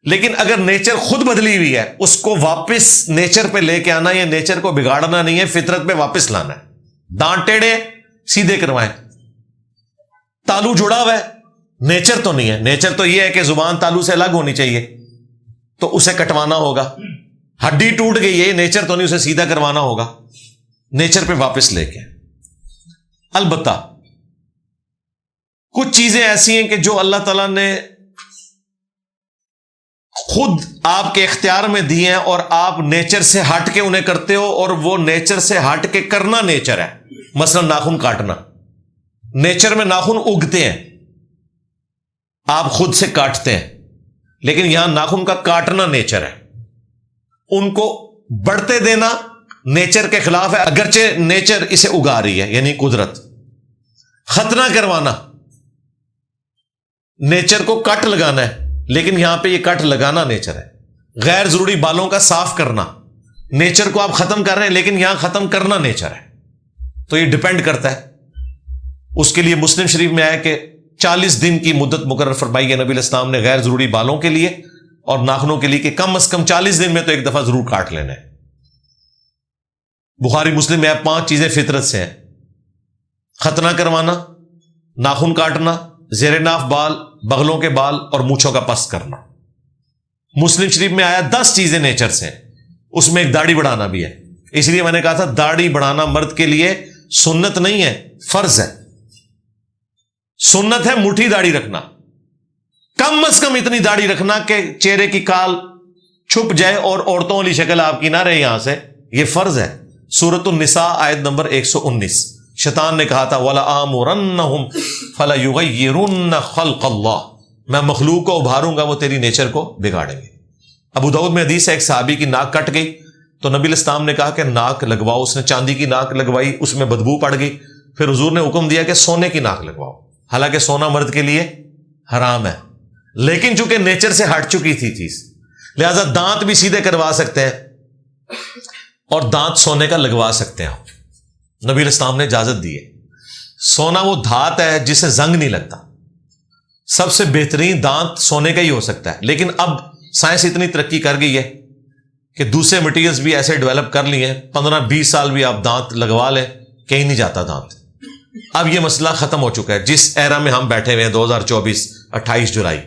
لیکن اگر نیچر خود بدلی ہوئی ہے اس کو واپس نیچر پہ لے کے آنا, یہ نیچر کو بگاڑنا نہیں ہے, فطرت پہ واپس لانا ہے. دانت ٹیڑھے سیدھے کروائیں. تالو جڑا ہوا ہے, نیچر تو نہیں ہے. نیچر تو یہ ہے کہ زبان تالو سے الگ ہونی چاہیے تو اسے کٹوانا ہوگا. ہڈی ٹوٹ گئی ہے, نیچر تو نہیں, اسے سیدھا کروانا ہوگا, نیچر پہ واپس لے کے. البتہ کچھ چیزیں ایسی ہیں کہ جو اللہ تعالیٰ نے خود آپ کے اختیار میں دی ہیں اور آپ نیچر سے ہٹ کے انہیں کرتے ہو, اور وہ نیچر سے ہٹ کے کرنا نیچر ہے. مثلا ناخن کاٹنا, نیچر میں ناخن اگتے ہیں, آپ خود سے کاٹتے ہیں, لیکن یہاں ناخن کا کاٹنا نیچر ہے. ان کو بڑھتے دینا نیچر کے خلاف ہے, اگرچہ نیچر اسے اگا رہی ہے, یعنی قدرت. ختنہ کروانا نیچر کو کٹ لگانا ہے, لیکن یہاں پہ یہ کٹ لگانا نیچر ہے. غیر ضروری بالوں کا صاف کرنا, نیچر کو آپ ختم کر رہے ہیں لیکن یہاں ختم کرنا نیچر ہے. تو یہ ڈیپینڈ کرتا ہے. اس کے لیے مسلم شریف میں آیا کہ 40 دن کی مدت مقرر فرمائی ہے نبی علیہ السلام نے غیر ضروری بالوں کے لیے اور ناخنوں کے لیے, کہ کم از کم 40 دن میں تو ایک دفعہ ضرور کاٹ لینا ہے. بخاری مسلم میں 5 چیزیں فطرت سے ہیں: ختنہ کروانا، ناخن کاٹنا، زیر ناف بال، بغلوں کے بال اور مونچھوں کا پس کرنا۔ مسلم شریف میں آیا 10 چیزیں نیچر سے، اس میں ایک داڑھی بڑھانا بھی ہے۔ اس لیے میں نے کہا تھا داڑھی بڑھانا مرد کے لیے سنت نہیں ہے، فرض ہے۔ سنت ہے مٹھی داڑھی رکھنا، کم از کم اتنی داڑھی رکھنا کہ چہرے کی کال چھپ جائے اور عورتوں والی شکل آپ کی نہ رہے یہاں سے، یہ فرض ہے۔ سورۃ النساء آیت نمبر 119۔ شیطان نے کہا تھا وَلَآمُرَنَّهُمْ فَلَيُغَيِّرُنَّ خَلْقَ اللَّهِ، میں مخلوق کو ابھاروں گا، وہ تیری نیچر کو بگاڑیں گے۔ ابو داؤد میں حدیث ہے، ایک صحابی کی ناک کٹ گئی تو نبی الاسلام نے کہا کہ ناک لگواؤ۔ اس نے چاندی کی ناک لگوائی، اس میں بدبو پڑ گئی، پھر حضور نے حکم دیا کہ سونے کی ناک لگواؤ، حالانکہ سونا مرد کے لیے حرام ہے، لیکن چونکہ نیچر سے ہٹ چکی تھی چیز، لہذا دانت بھی سیدھے کروا سکتے ہیں اور دانت سونے کا لگوا سکتے ہیں۔ نبی الاسلام نے اجازت دی ہے۔ سونا وہ دھات ہے جسے زنگ نہیں لگتا، سب سے بہترین دانت سونے کا ہی ہو سکتا ہے، لیکن اب سائنس اتنی ترقی کر گئی ہے کہ دوسرے مٹیریلز بھی ایسے ڈیولپ کر لیے ہیں، 15-20 سال بھی آپ دانت لگوا لیں، کہیں نہیں جاتا دانت۔ اب یہ مسئلہ ختم ہو چکا ہے، جس ایرا میں ہم بیٹھے ہوئے ہیں 2024 28 جولائی،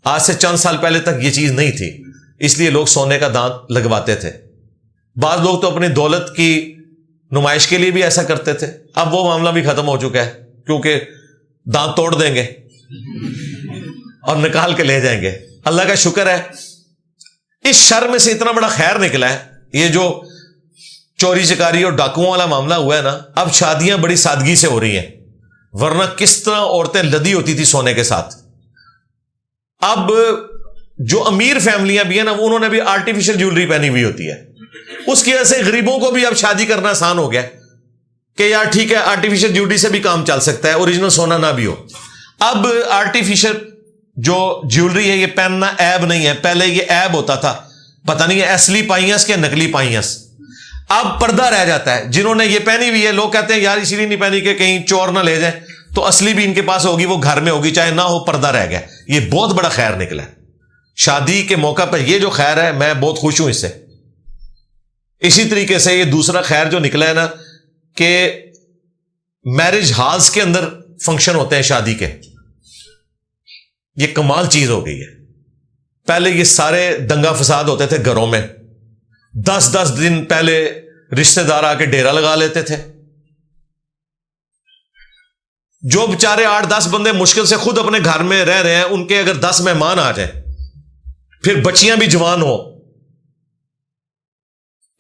آج سے چند سال پہلے تک یہ چیز نہیں تھی، اس لیے لوگ سونے کا دانت لگواتے تھے۔ بعض لوگ تو اپنی دولت کی نمائش کے لیے بھی ایسا کرتے تھے، اب وہ معاملہ بھی ختم ہو چکا ہے، کیونکہ دانت توڑ دیں گے اور نکال کے لے جائیں گے۔ اللہ کا شکر ہے اس شر میں سے اتنا بڑا خیر نکلا ہے، یہ جو چوری چکاری اور ڈاکوؤں والا معاملہ ہوا ہے نا، اب شادیاں بڑی سادگی سے ہو رہی ہیں، ورنہ کس طرح عورتیں لدی ہوتی تھی سونے کے ساتھ۔ اب جو امیر فیملیاں بھی ہیں نا، وہ انہوں نے بھی آرٹیفیشل جیولری پہنی ہوئی ہوتی ہے، اس کی وجہ سے غریبوں کو بھی اب شادی کرنا آسان ہو گیا کہ یار ٹھیک ہے آرٹیفیشل جیولری سے بھی کام چل سکتا ہے، اوریجنل سونا نہ بھی ہو۔ اب آرٹیفیشل جو جیولری ہے یہ پہننا عیب نہیں ہے، پہلے یہ عیب ہوتا تھا، پتہ نہیں ہے اصلی پائیس کہ نکلی پائیس۔ اب پردہ رہ جاتا ہے، جنہوں نے یہ پہنی ہوئی ہے لوگ کہتے ہیں یار اسی لیے نہیں پہنی کہ کہیں چور نہ لے جائیں، تو اصلی بھی ان کے پاس ہوگی، وہ گھر میں ہوگی چاہے نہ ہو، پردہ رہ گیا۔ یہ بہت بڑا خیر نکلا ہے شادی کے موقع پر، یہ جو خیر ہے میں بہت خوش ہوں اس سے۔ اسی طریقے سے یہ دوسرا خیر جو نکلا ہے نا کہ میرج ہالز کے اندر فنکشن ہوتے ہیں شادی کے، یہ کمال چیز ہو گئی ہے۔ پہلے یہ سارے دنگا فساد ہوتے تھے گھروں میں، 10 دن پہلے رشتہ دار آ کے ڈیرا لگا لیتے تھے، جو بیچارے 8-10 بندے مشکل سے خود اپنے گھر میں رہ رہے ہیں، ان کے اگر 10 مہمان آ جائیں، پھر بچیاں بھی جوان ہو،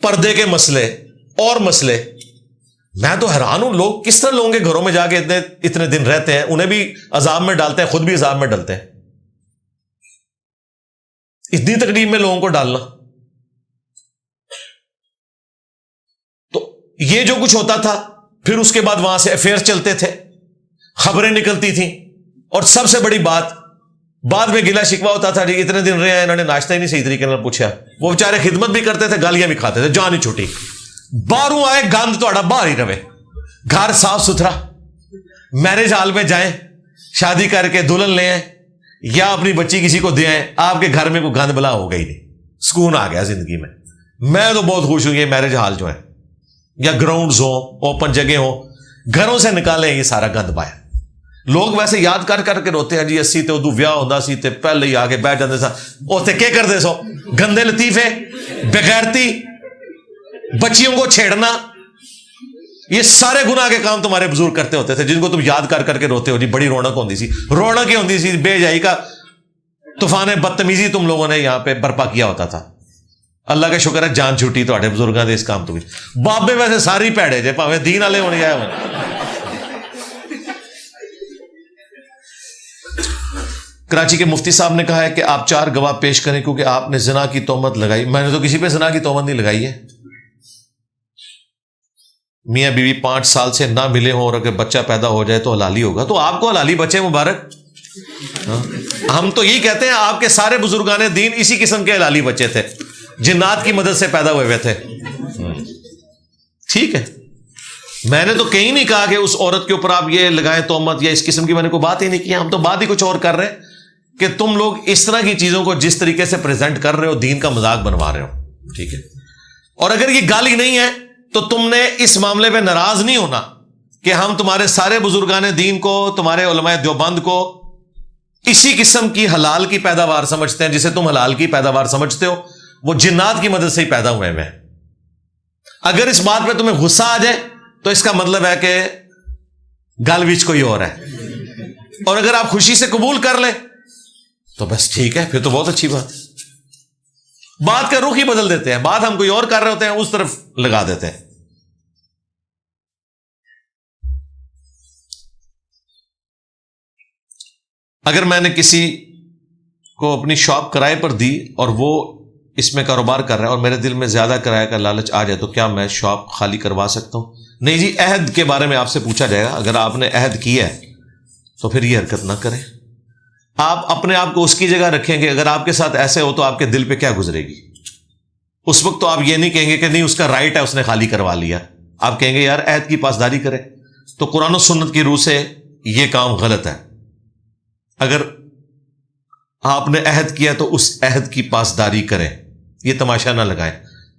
پردے کے مسئلے اور مسئلے، میں تو حیران ہوں لوگ کس طرح لوگوں کے گھروں میں جا کے اتنے دن رہتے ہیں، انہیں بھی عذاب میں ڈالتے ہیں، خود بھی عذاب میں ڈالتے ہیں۔ اتنی تکلیف میں لوگوں کو ڈالنا، تو یہ جو کچھ ہوتا تھا، پھر اس کے بعد وہاں سے افیئر چلتے تھے، خبریں نکلتی تھیں، اور سب سے بڑی بات بعد میں گلا شکوا ہوتا تھا، جی اتنے دن رہے ہیں انہوں نے ناشتہ ہی نہیں صحیح طریقے سے پوچھا، وہ بیچارے خدمت بھی کرتے تھے، گالیاں بھی کھاتے تھے، جان ہی چھوٹی، باہروں آئے گند تھوڑا باہر ہی رہے، گھر صاف ستھرا، میرج ہال میں جائیں، شادی کر کے دلہن لے آئیں یا اپنی بچی کسی کو دے آئیں، آپ کے گھر میں کوئی گند بلا ہو گئی نہیں، سکون آ گیا زندگی میں۔ میں تو بہت خوش ہوں یہ میرج ہال جو ہے، یا گراؤنڈز ہوں، اوپن جگہ ہوں، گھروں سے نکالیں یہ سارا گند باہر۔ لوگ ویسے یاد کر کر کے روتے ہیں جی اسی تے ادو ویاہ ہوتا سی تے پہلے ہی آگے بیٹھ جاتے سا، اوتے کیا کرتے سو، گندے لطیفے، بغیرتی، بچیوں کو چھیڑنا، یہ سارے گناہ کے کام تمہارے بزرگ کرتے ہوتے تھے، جن کو تم یاد کر کر کے روتے ہو جی، بڑی رونق ہوتی سی، رونق ہی ہوتی سی، بے جائی کا طوفان بدتمیزی تم لوگوں نے یہاں پہ برپا کیا ہوتا تھا۔ اللہ کا شکر ہے جان چھوٹی تو بزرگاں دے اس کام تو بھی، بابے ویسے ساری پیڑے جے پاویں دین والے ہونے آئے ہونے۔ کراچی کے مفتی صاحب نے کہا ہے کہ آپ 4 گواہ پیش کریں کیونکہ آپ نے زنا کی تہمت لگائی۔ میں نے تو کسی پہ زنا کی تہمت نہیں لگائی ہے، میاں بیوی 5 سال سے نہ ملے ہوں اور اگر بچہ پیدا ہو جائے تو حلالی ہوگا، تو آپ کو حلالی بچے مبارک۔ ہم تو یہی کہتے ہیں آپ کے سارے بزرگان دین اسی قسم کے حلالی بچے تھے، جنات کی مدد سے پیدا ہوئے تھے۔ ٹھیک ہے، میں نے تو کہیں نہیں کہا کہ اس عورت کے اوپر آپ یہ لگائیں تہمت یا اس قسم کی، میں نے کوئی بات ہی نہیں کی، ہم تو بات ہی کچھ اور کر رہے ہیں کہ تم لوگ اس طرح کی چیزوں کو جس طریقے سے پریزنٹ کر رہے ہو دین کا مذاق بنوا رہے ہو۔ ٹھیک ہے، اور اگر یہ گالی نہیں ہے تو تم نے اس معاملے پہ ناراض نہیں ہونا کہ ہم تمہارے سارے بزرگان دین کو، تمہارے علماء دیوبند کو اسی قسم کی حلال کی پیداوار سمجھتے ہیں جسے تم حلال کی پیداوار سمجھتے ہو، وہ جنات کی مدد سے ہی پیدا ہوئے ہیں۔ اگر اس بات پہ تمہیں غصہ آ جائے تو اس کا مطلب ہے کہ گل وچ کوئی اور ہے، اور اگر آپ خوشی سے قبول کر لیں تو بس ٹھیک ہے، پھر تو بہت اچھی بات۔ بات کا رخ ہی بدل دیتے ہیں، بات ہم کوئی اور کر رہے ہوتے ہیں، اس طرف لگا دیتے ہیں۔ اگر میں نے کسی کو اپنی شاپ کرائے پر دی اور وہ اس میں کاروبار کر رہا ہے اور میرے دل میں زیادہ کرایہ کا لالچ آ جائے تو کیا میں شاپ خالی کروا سکتا ہوں؟ نہیں جی، عہد کے بارے میں آپ سے پوچھا جائے گا۔ اگر آپ نے عہد کیا ہے تو پھر یہ حرکت نہ کریں۔ آپ اپنے آپ کو اس کی جگہ رکھیں گے، اگر آپ کے ساتھ ایسے ہو تو آپ کے دل پہ کیا گزرے گی؟ اس وقت تو آپ یہ نہیں کہیں گے کہ نہیں اس کا رائٹ ہے، اس نے خالی کروا لیا۔ آپ کہیں گے یار عہد کی پاسداری کرے۔ تو قرآن و سنت کی روح سے یہ کام غلط ہے۔ اگر آپ نے عہد کیا تو اس عہد کی پاسداری کریں، یہ تماشا نہ لگائیں،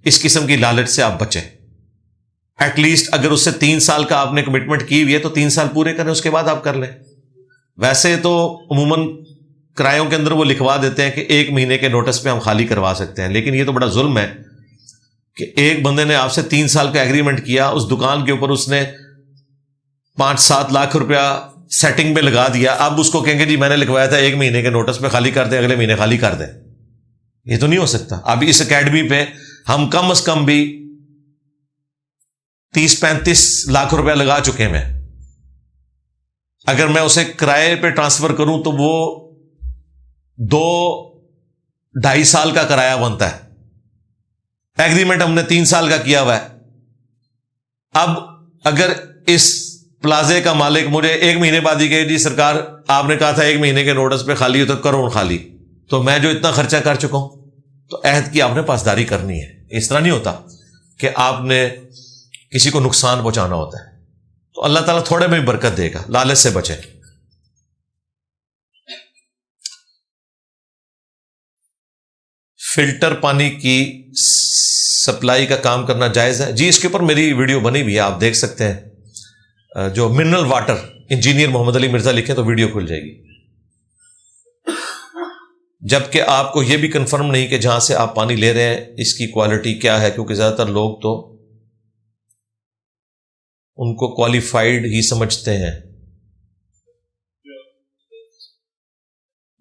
اس قسم کی لالچ سے آپ بچیں۔ ایٹ لیسٹ اگر اس سے 3 سال کا آپ نے کمٹمنٹ کی ہوئی ہے تو 3 سال پورے کریں، اس کے بعد آپ کر لیں۔ ویسے تو عموماً کرایوں کے اندر وہ لکھوا دیتے ہیں کہ 1 مہینے کے نوٹس پہ ہم خالی کروا سکتے ہیں، لیکن یہ تو بڑا ظلم ہے کہ ایک بندے نے آپ سے 3 سال کا ایگریمنٹ کیا، اس دکان کے اوپر اس نے 5-7 لاکھ روپیہ سیٹنگ میں لگا دیا، اب اس کو کہیں گے جی میں نے لکھوایا تھا 1 مہینے کے نوٹس پہ خالی کر دیں، اگلے مہینے خالی کر دیں۔ یہ تو نہیں ہو سکتا۔ اب اس اکیڈمی پہ ہم کم از کم بھی 30-35 لاکھ روپیہ لگا چکے ہیں۔ اگر میں اسے کرائے پہ ٹرانسفر کروں تو وہ 2-2.5 سال کا کرایہ بنتا ہے۔ ایگریمنٹ ہم نے 3 سال کا کیا ہوا ہے۔ اب اگر اس پلازے کا مالک مجھے 1 مہینے بعد ہی کہ جی سرکار آپ نے کہا تھا 1 مہینے کے نوٹس پہ خالی ہو تو کروڑ خالی، تو میں جو اتنا خرچہ کر چکا ہوں، تو عہد کی آپ نے پاسداری کرنی ہے۔ اس طرح نہیں ہوتا کہ آپ نے کسی کو نقصان پہنچانا ہوتا ہے۔ تو اللہ تعالیٰ تھوڑے میں بھی برکت دے گا، لالچ سے بچیں۔ فلٹر پانی کی سپلائی کا کام کرنا جائز ہے؟ جی اس کے اوپر میری ویڈیو بنی ہوئی ہے، آپ دیکھ سکتے ہیں۔ جو منرل واٹر انجینئر محمد علی مرزا لکھیں تو ویڈیو کھل جائے گی۔ جبکہ آپ کو یہ بھی کنفرم نہیں کہ جہاں سے آپ پانی لے رہے ہیں اس کی کوالٹی کیا ہے، کیونکہ زیادہ تر لوگ تو ان کو کوالیفائڈ ہی سمجھتے ہیں۔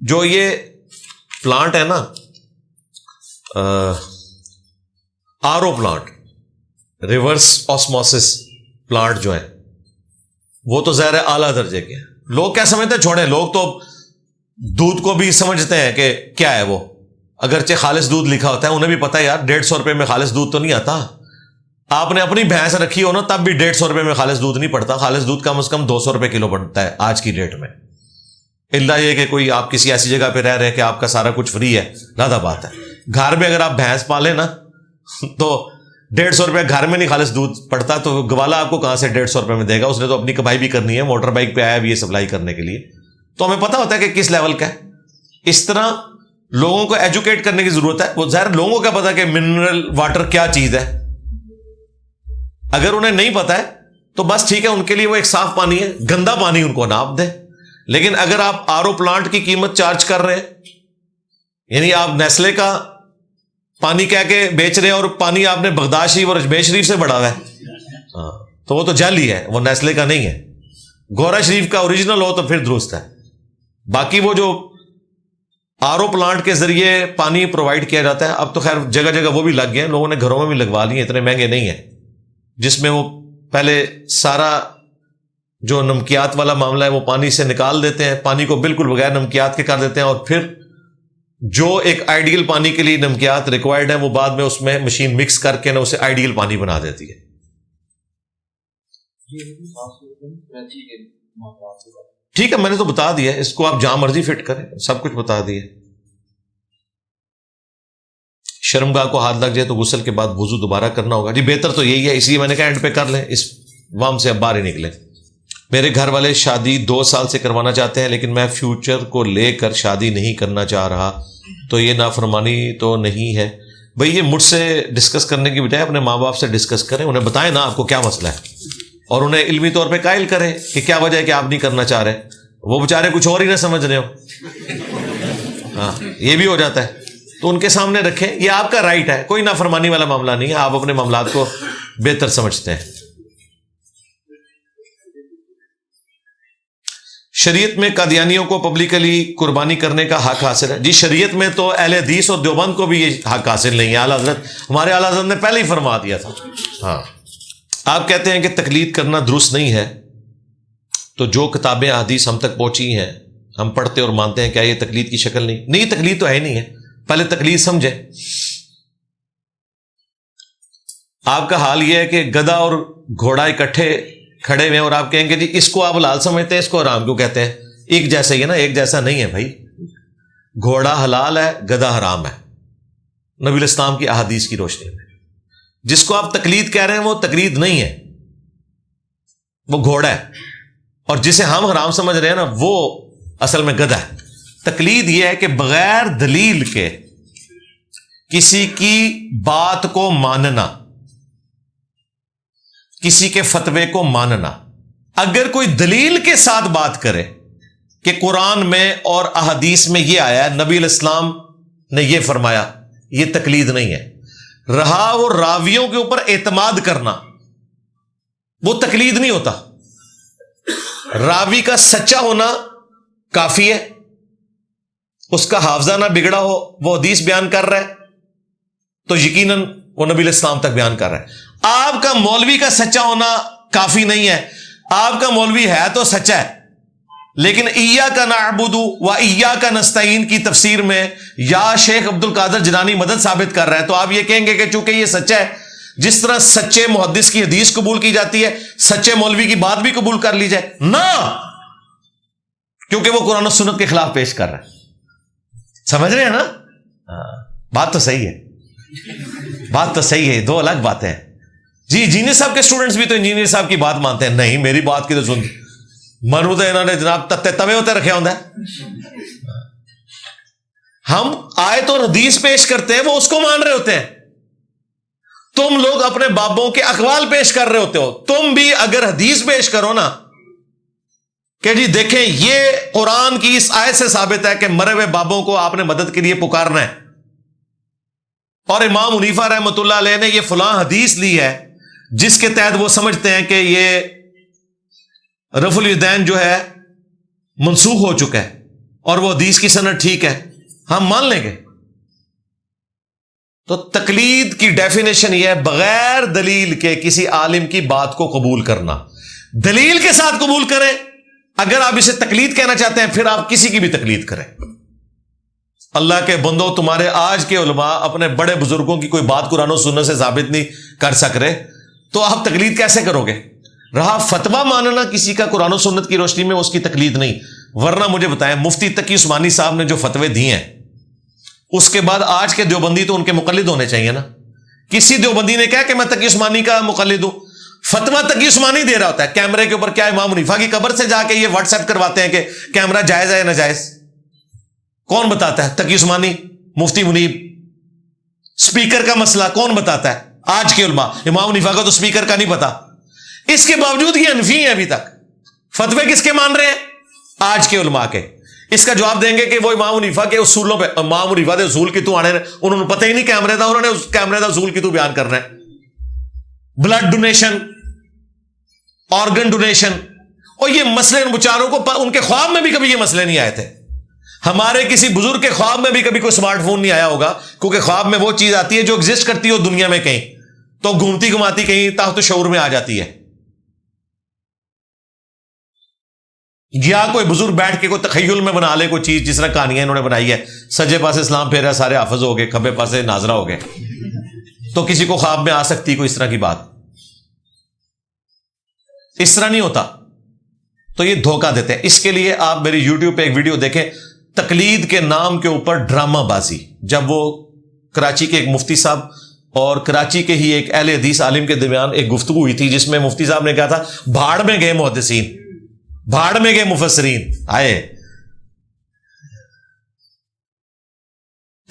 جو یہ پلانٹ ہے نا RO plant, reverse osmosis plant جو ہے، وہ تو ظاہر ہے اعلیٰ درجے کے ہیں۔ لوگ کیا سمجھتے ہیں؟ چھوڑیں، لوگ تو دودھ کو بھی سمجھتے ہیں کہ کیا ہے وہ، اگرچہ خالص دودھ لکھا ہوتا ہے، انہیں بھی پتا ہے یار 150 روپے میں خالص دودھ تو نہیں آتا۔ آپ نے اپنی بھینس رکھی ہو نا تب بھی 150 روپے میں خالص دودھ نہیں پڑتا، خالص دودھ کم از کم 200 روپے کلو پڑتا ہے آج کی ڈیٹ میں۔ اللہ یہ کہ کوئی آپ کسی ایسی جگہ پہ رہ رہے ہیں کہ آپ کا سارا کچھ فری ہے، زیادہ بات ہے۔ گھر میں اگر آپ بھینس پالیں نا تو 150 روپے گھر میں نہیں خالص دودھ پڑتا، تو گوالا آپ کو کہاں سے 150 روپے میں دے گا؟ اس نے تو اپنی کمائی بھی کرنی ہے، موٹر بائک پہ آیا بھی ہے سپلائی کرنے کے لیے، تو ہمیں پتہ ہوتا ہے کہ کس لیول کا ہے۔ اس طرح لوگوں کو ایجوکیٹ کرنے کی ضرورت ہے۔ وہ ظاہر لوگوں کو پتا کہ منرل واٹر کیا چیز ہے، اگر انہیں نہیں پتا ہے تو بس ٹھیک ہے، ان کے لیے وہ ایک صاف پانی ہے، گندا پانی ان کو نہ آپ دیں۔ لیکن اگر آپ RO پلانٹ کی قیمت چارج کر رہے ہیں، یعنی آپ نیسلے کا پانی کہہ کے بیچ رہے ہیں اور پانی آپ نے بغداد شریف اور اجمیر شریف سے بڑھا ہوا ہے، تو وہ تو جعلی ہے، وہ نیسلے کا نہیں ہے۔ گورا شریف کا اوریجنل ہو تو پھر درست ہے۔ باقی وہ جو RO پلانٹ کے ذریعے پانی پرووائڈ کیا جاتا ہے، اب تو خیر جگہ جگہ وہ بھی لگ گئے ہیں، لوگوں نے گھروں میں بھی لگوا لیے، اتنے مہنگے نہیں ہیں، جس میں وہ پہلے سارا جو نمکیات والا معاملہ ہے وہ پانی سے نکال دیتے ہیں، پانی کو بالکل بغیر نمکیات کے کر دیتے ہیں، اور پھر جو ایک آئیڈیل پانی کے لیے نمکیات ریکوائرڈ ہیں وہ بعد میں اس میں مشین مکس کر کے نا اسے آئیڈیل پانی بنا دیتی ہے۔ ٹھیک ہے، میں نے تو بتا دیا، اس کو آپ جہاں مرضی فٹ کریں، سب کچھ بتا دیا۔ شرمگاہ کو ہاتھ لگ جائے تو غسل کے بعد وضو دوبارہ کرنا ہوگا؟ جی بہتر تو یہی ہے، اس لیے میں نے کہا اینڈ پہ کر لیں، اس وام سے اب باہر ہی نکلیں۔ میرے گھر والے شادی 2 سال سے کروانا چاہتے ہیں، لیکن میں فیوچر کو لے کر شادی نہیں کرنا چاہ رہا، تو یہ نافرمانی تو نہیں ہے؟ بھئی یہ مجھ سے ڈسکس کرنے کی بجائے اپنے ماں باپ سے ڈسکس کریں, انہیں بتائیں نا آپ کو کیا مسئلہ ہے, اور انہیں علمی طور پہ قائل کریں کہ کیا وجہ ہے کہ آپ نہیں کرنا چاہ رہے, وہ بیچارے کچھ اور ہی نہ سمجھ رہے ہو. ہاں یہ بھی ہو جاتا ہے, تو ان کے سامنے رکھیں, یہ آپ کا رائٹ ہے, کوئی نافرمانی والا معاملہ نہیں ہے, آپ اپنے معاملات کو بہتر سمجھتے ہیں. شریعت میں قادیانیوں کو پبلکلی قربانی کرنے کا حق حاصل ہے. جی شریعت میں تو اہل حدیث اور دیوبند کو بھی یہ حق حاصل نہیں ہے, اعلیٰ حضرت ہمارے اعلیٰ حضرت نے پہلے ہی فرما دیا تھا. ہاں آپ کہتے ہیں کہ تقلید کرنا درست نہیں ہے, تو جو کتابیں احادیث ہم تک پہنچی ہیں ہم پڑھتے اور مانتے ہیں, کیا یہ تقلید کی شکل نہیں؟ نہیں, تقلید تو ہے نہیں ہے. پہلے تقلید سمجھے. آپ کا حال یہ ہے کہ گدھا اور گھوڑا اکٹھے کھڑے ہوئے ہیں اور آپ کہیں گے جی اس کو آپ حلال سمجھتے ہیں, اس کو حرام کیوں کہتے ہیں؟ ایک جیسا ہی ہے نا, ایک جیسا نہیں ہے بھائی. گھوڑا حلال ہے, گدھا حرام ہے نبی الاسلام کی احادیث کی روشنی میں. جس کو آپ تقلید کہہ رہے ہیں وہ تقلید نہیں ہے, وہ گھوڑا ہے, اور جسے ہم حرام سمجھ رہے ہیں نا وہ اصل میں گدھا ہے. تقلید یہ ہے کہ بغیر دلیل کے کسی کی بات کو ماننا, کسی کے فتوے کو ماننا. اگر کوئی دلیل کے ساتھ بات کرے کہ قرآن میں اور احادیث میں یہ آیا ہے, نبی علیہ السلام نے یہ فرمایا, یہ تقلید نہیں ہے. رہا وہ راویوں کے اوپر اعتماد کرنا, وہ تقلید نہیں ہوتا. راوی کا سچا ہونا کافی ہے, اس کا حافظہ نہ بگڑا ہو, وہ حدیث بیان کر رہا ہے تو یقیناً وہ نبی علیہ السلام تک بیان کر رہا ہے. آپ کا مولوی کا سچا ہونا کافی نہیں ہے. آپ کا مولوی ہے تو سچا ہے, لیکن ایاک نعبد و ایاک نستعین کی تفسیر میں یا شیخ عبد القادر جیلانی مدد ثابت کر رہا ہے, تو آپ یہ کہیں گے کہ چونکہ یہ سچا ہے, جس طرح سچے محدث کی حدیث قبول کی جاتی ہے, سچے مولوی کی بات بھی قبول کر لی جائے نہ, کیونکہ وہ قرآن و سنت کے خلاف پیش کر رہا ہے. سمجھ رہے ہیں نا؟ بات تو صحیح ہے, بات تو صحیح ہے, دو الگ باتیں ہیں. جی انجینئر صاحب کے اسٹوڈنٹس بھی تو انجینئر صاحب کی بات مانتے ہیں. نہیں, میری بات کی تو سن, منو تو انہوں نے جناب تتے توے ہوتے رکھے ہوتا ہے. ہم آیت اور حدیث پیش کرتے ہیں, وہ اس کو مان رہے ہوتے ہیں. تم لوگ اپنے بابوں کے اقوال پیش کر رہے ہوتے ہو. تم بھی اگر حدیث پیش کرو نا کہ جی دیکھیں یہ قرآن کی اس آیت سے ثابت ہے کہ مرے ہوئے بابوں کو آپ نے مدد کے لیے پکارنا ہے, اور امام حنیفہ رحمۃ اللہ علیہ نے یہ فلاں حدیث لی ہے جس کے تحت وہ سمجھتے ہیں کہ یہ رفع الیدین جو ہے منسوخ ہو چکا ہے, اور وہ حدیث کی سند ٹھیک ہے, ہم مان لیں گے. تو تقلید کی ڈیفینیشن یہ ہے بغیر دلیل کے کسی عالم کی بات کو قبول کرنا. دلیل کے ساتھ قبول کریں. اگر آپ اسے تقلید کہنا چاہتے ہیں پھر آپ کسی کی بھی تقلید کریں. اللہ کے بندو, تمہارے آج کے علماء اپنے بڑے بزرگوں کی کوئی بات قرآن و سنت سے ثابت نہیں کر سک رہے, تو آپ تقلید کیسے کرو گے؟ رہا فتویٰ ماننا کسی کا قرآن و سنت کی روشنی میں, اس کی تقلید نہیں. ورنہ مجھے بتائیں, مفتی تقی عثمانی صاحب نے جو فتوے دیے ہیں, اس کے بعد آج کے دیوبندی تو ان کے مقلد ہونے چاہیے نا. کسی دیوبندی نے کہا کہ میں تقی عثمانی کا مقلد ہوں, فتویٰ تقی عثمانی دے رہا ہوتا ہے کیمرے کے اوپر. کیا امام حنیفہ کی قبر سے جا کے یہ واٹس ایپ کرواتے ہیں کہ کیمرہ جائز ہے یا ناجائز؟ کون بتاتا ہے؟ تقی عثمانی, مفتی منیب. سپیکر کا مسئلہ کون بتاتا ہے؟ آج کے علماء. امام حنیفہ کا تو سپیکر کا نہیں پتا, اس کے باوجود یہ حنفی ہیں ابھی تک. فتوے کس کے مان رہے ہیں؟ آج کے علماء کے. اس کا جواب دیں گے کہ وہ امام حنیفہ کے اصولوں پہ, امام حنیفہ کے اصول کی تو آنے, انہوں نے پتہ ہی نہیں کیمرے تھا, انہوں نے اس کیمرے کا اصول کی تو بیان کر رہے ہیں. بلڈ ڈونیشن, آرگن ڈونیشن, اور یہ مسئلے ان بچاروں کو ان کے خواب میں بھی کبھی یہ مسئلے نہیں آئے تھے. ہمارے کسی بزرگ کے خواب میں بھی کبھی کوئی اسمارٹ فون نہیں آیا ہوگا, کیونکہ خواب میں وہ چیز آتی ہے جو ایگزسٹ کرتی ہے دنیا میں کہیں, تو گھومتی گھماتی کہیں تحت شعور میں آ جاتی ہے. یا کوئی بزرگ بیٹھ کے کوئی تخیل میں بنا لے کوئی چیز, جس طرح کہانیاں انہوں نے بنائی ہے, سجے پاسے اسلام پھیرا سارے حافظ ہو گئے, کھبے پاسے ناظرہ ہو گئے, تو کسی کو خواب میں آ سکتی کوئی اس طرح کی بات. اس طرح نہیں ہوتا, تو یہ دھوکہ دیتے ہیں. اس کے لیے آپ میری یوٹیوب پہ ایک ویڈیو دیکھیں, تقلید کے نام کے اوپر ڈرامہ بازی. جب وہ کراچی کے ایک مفتی صاحب اور کراچی کے ہی ایک اہل حدیث عالم کے درمیان ایک گفتگو ہوئی تھی, جس میں مفتی صاحب نے کہا تھا بھاڑ میں گئے محدثین, بھاڑ میں گئے مفسرین. آئے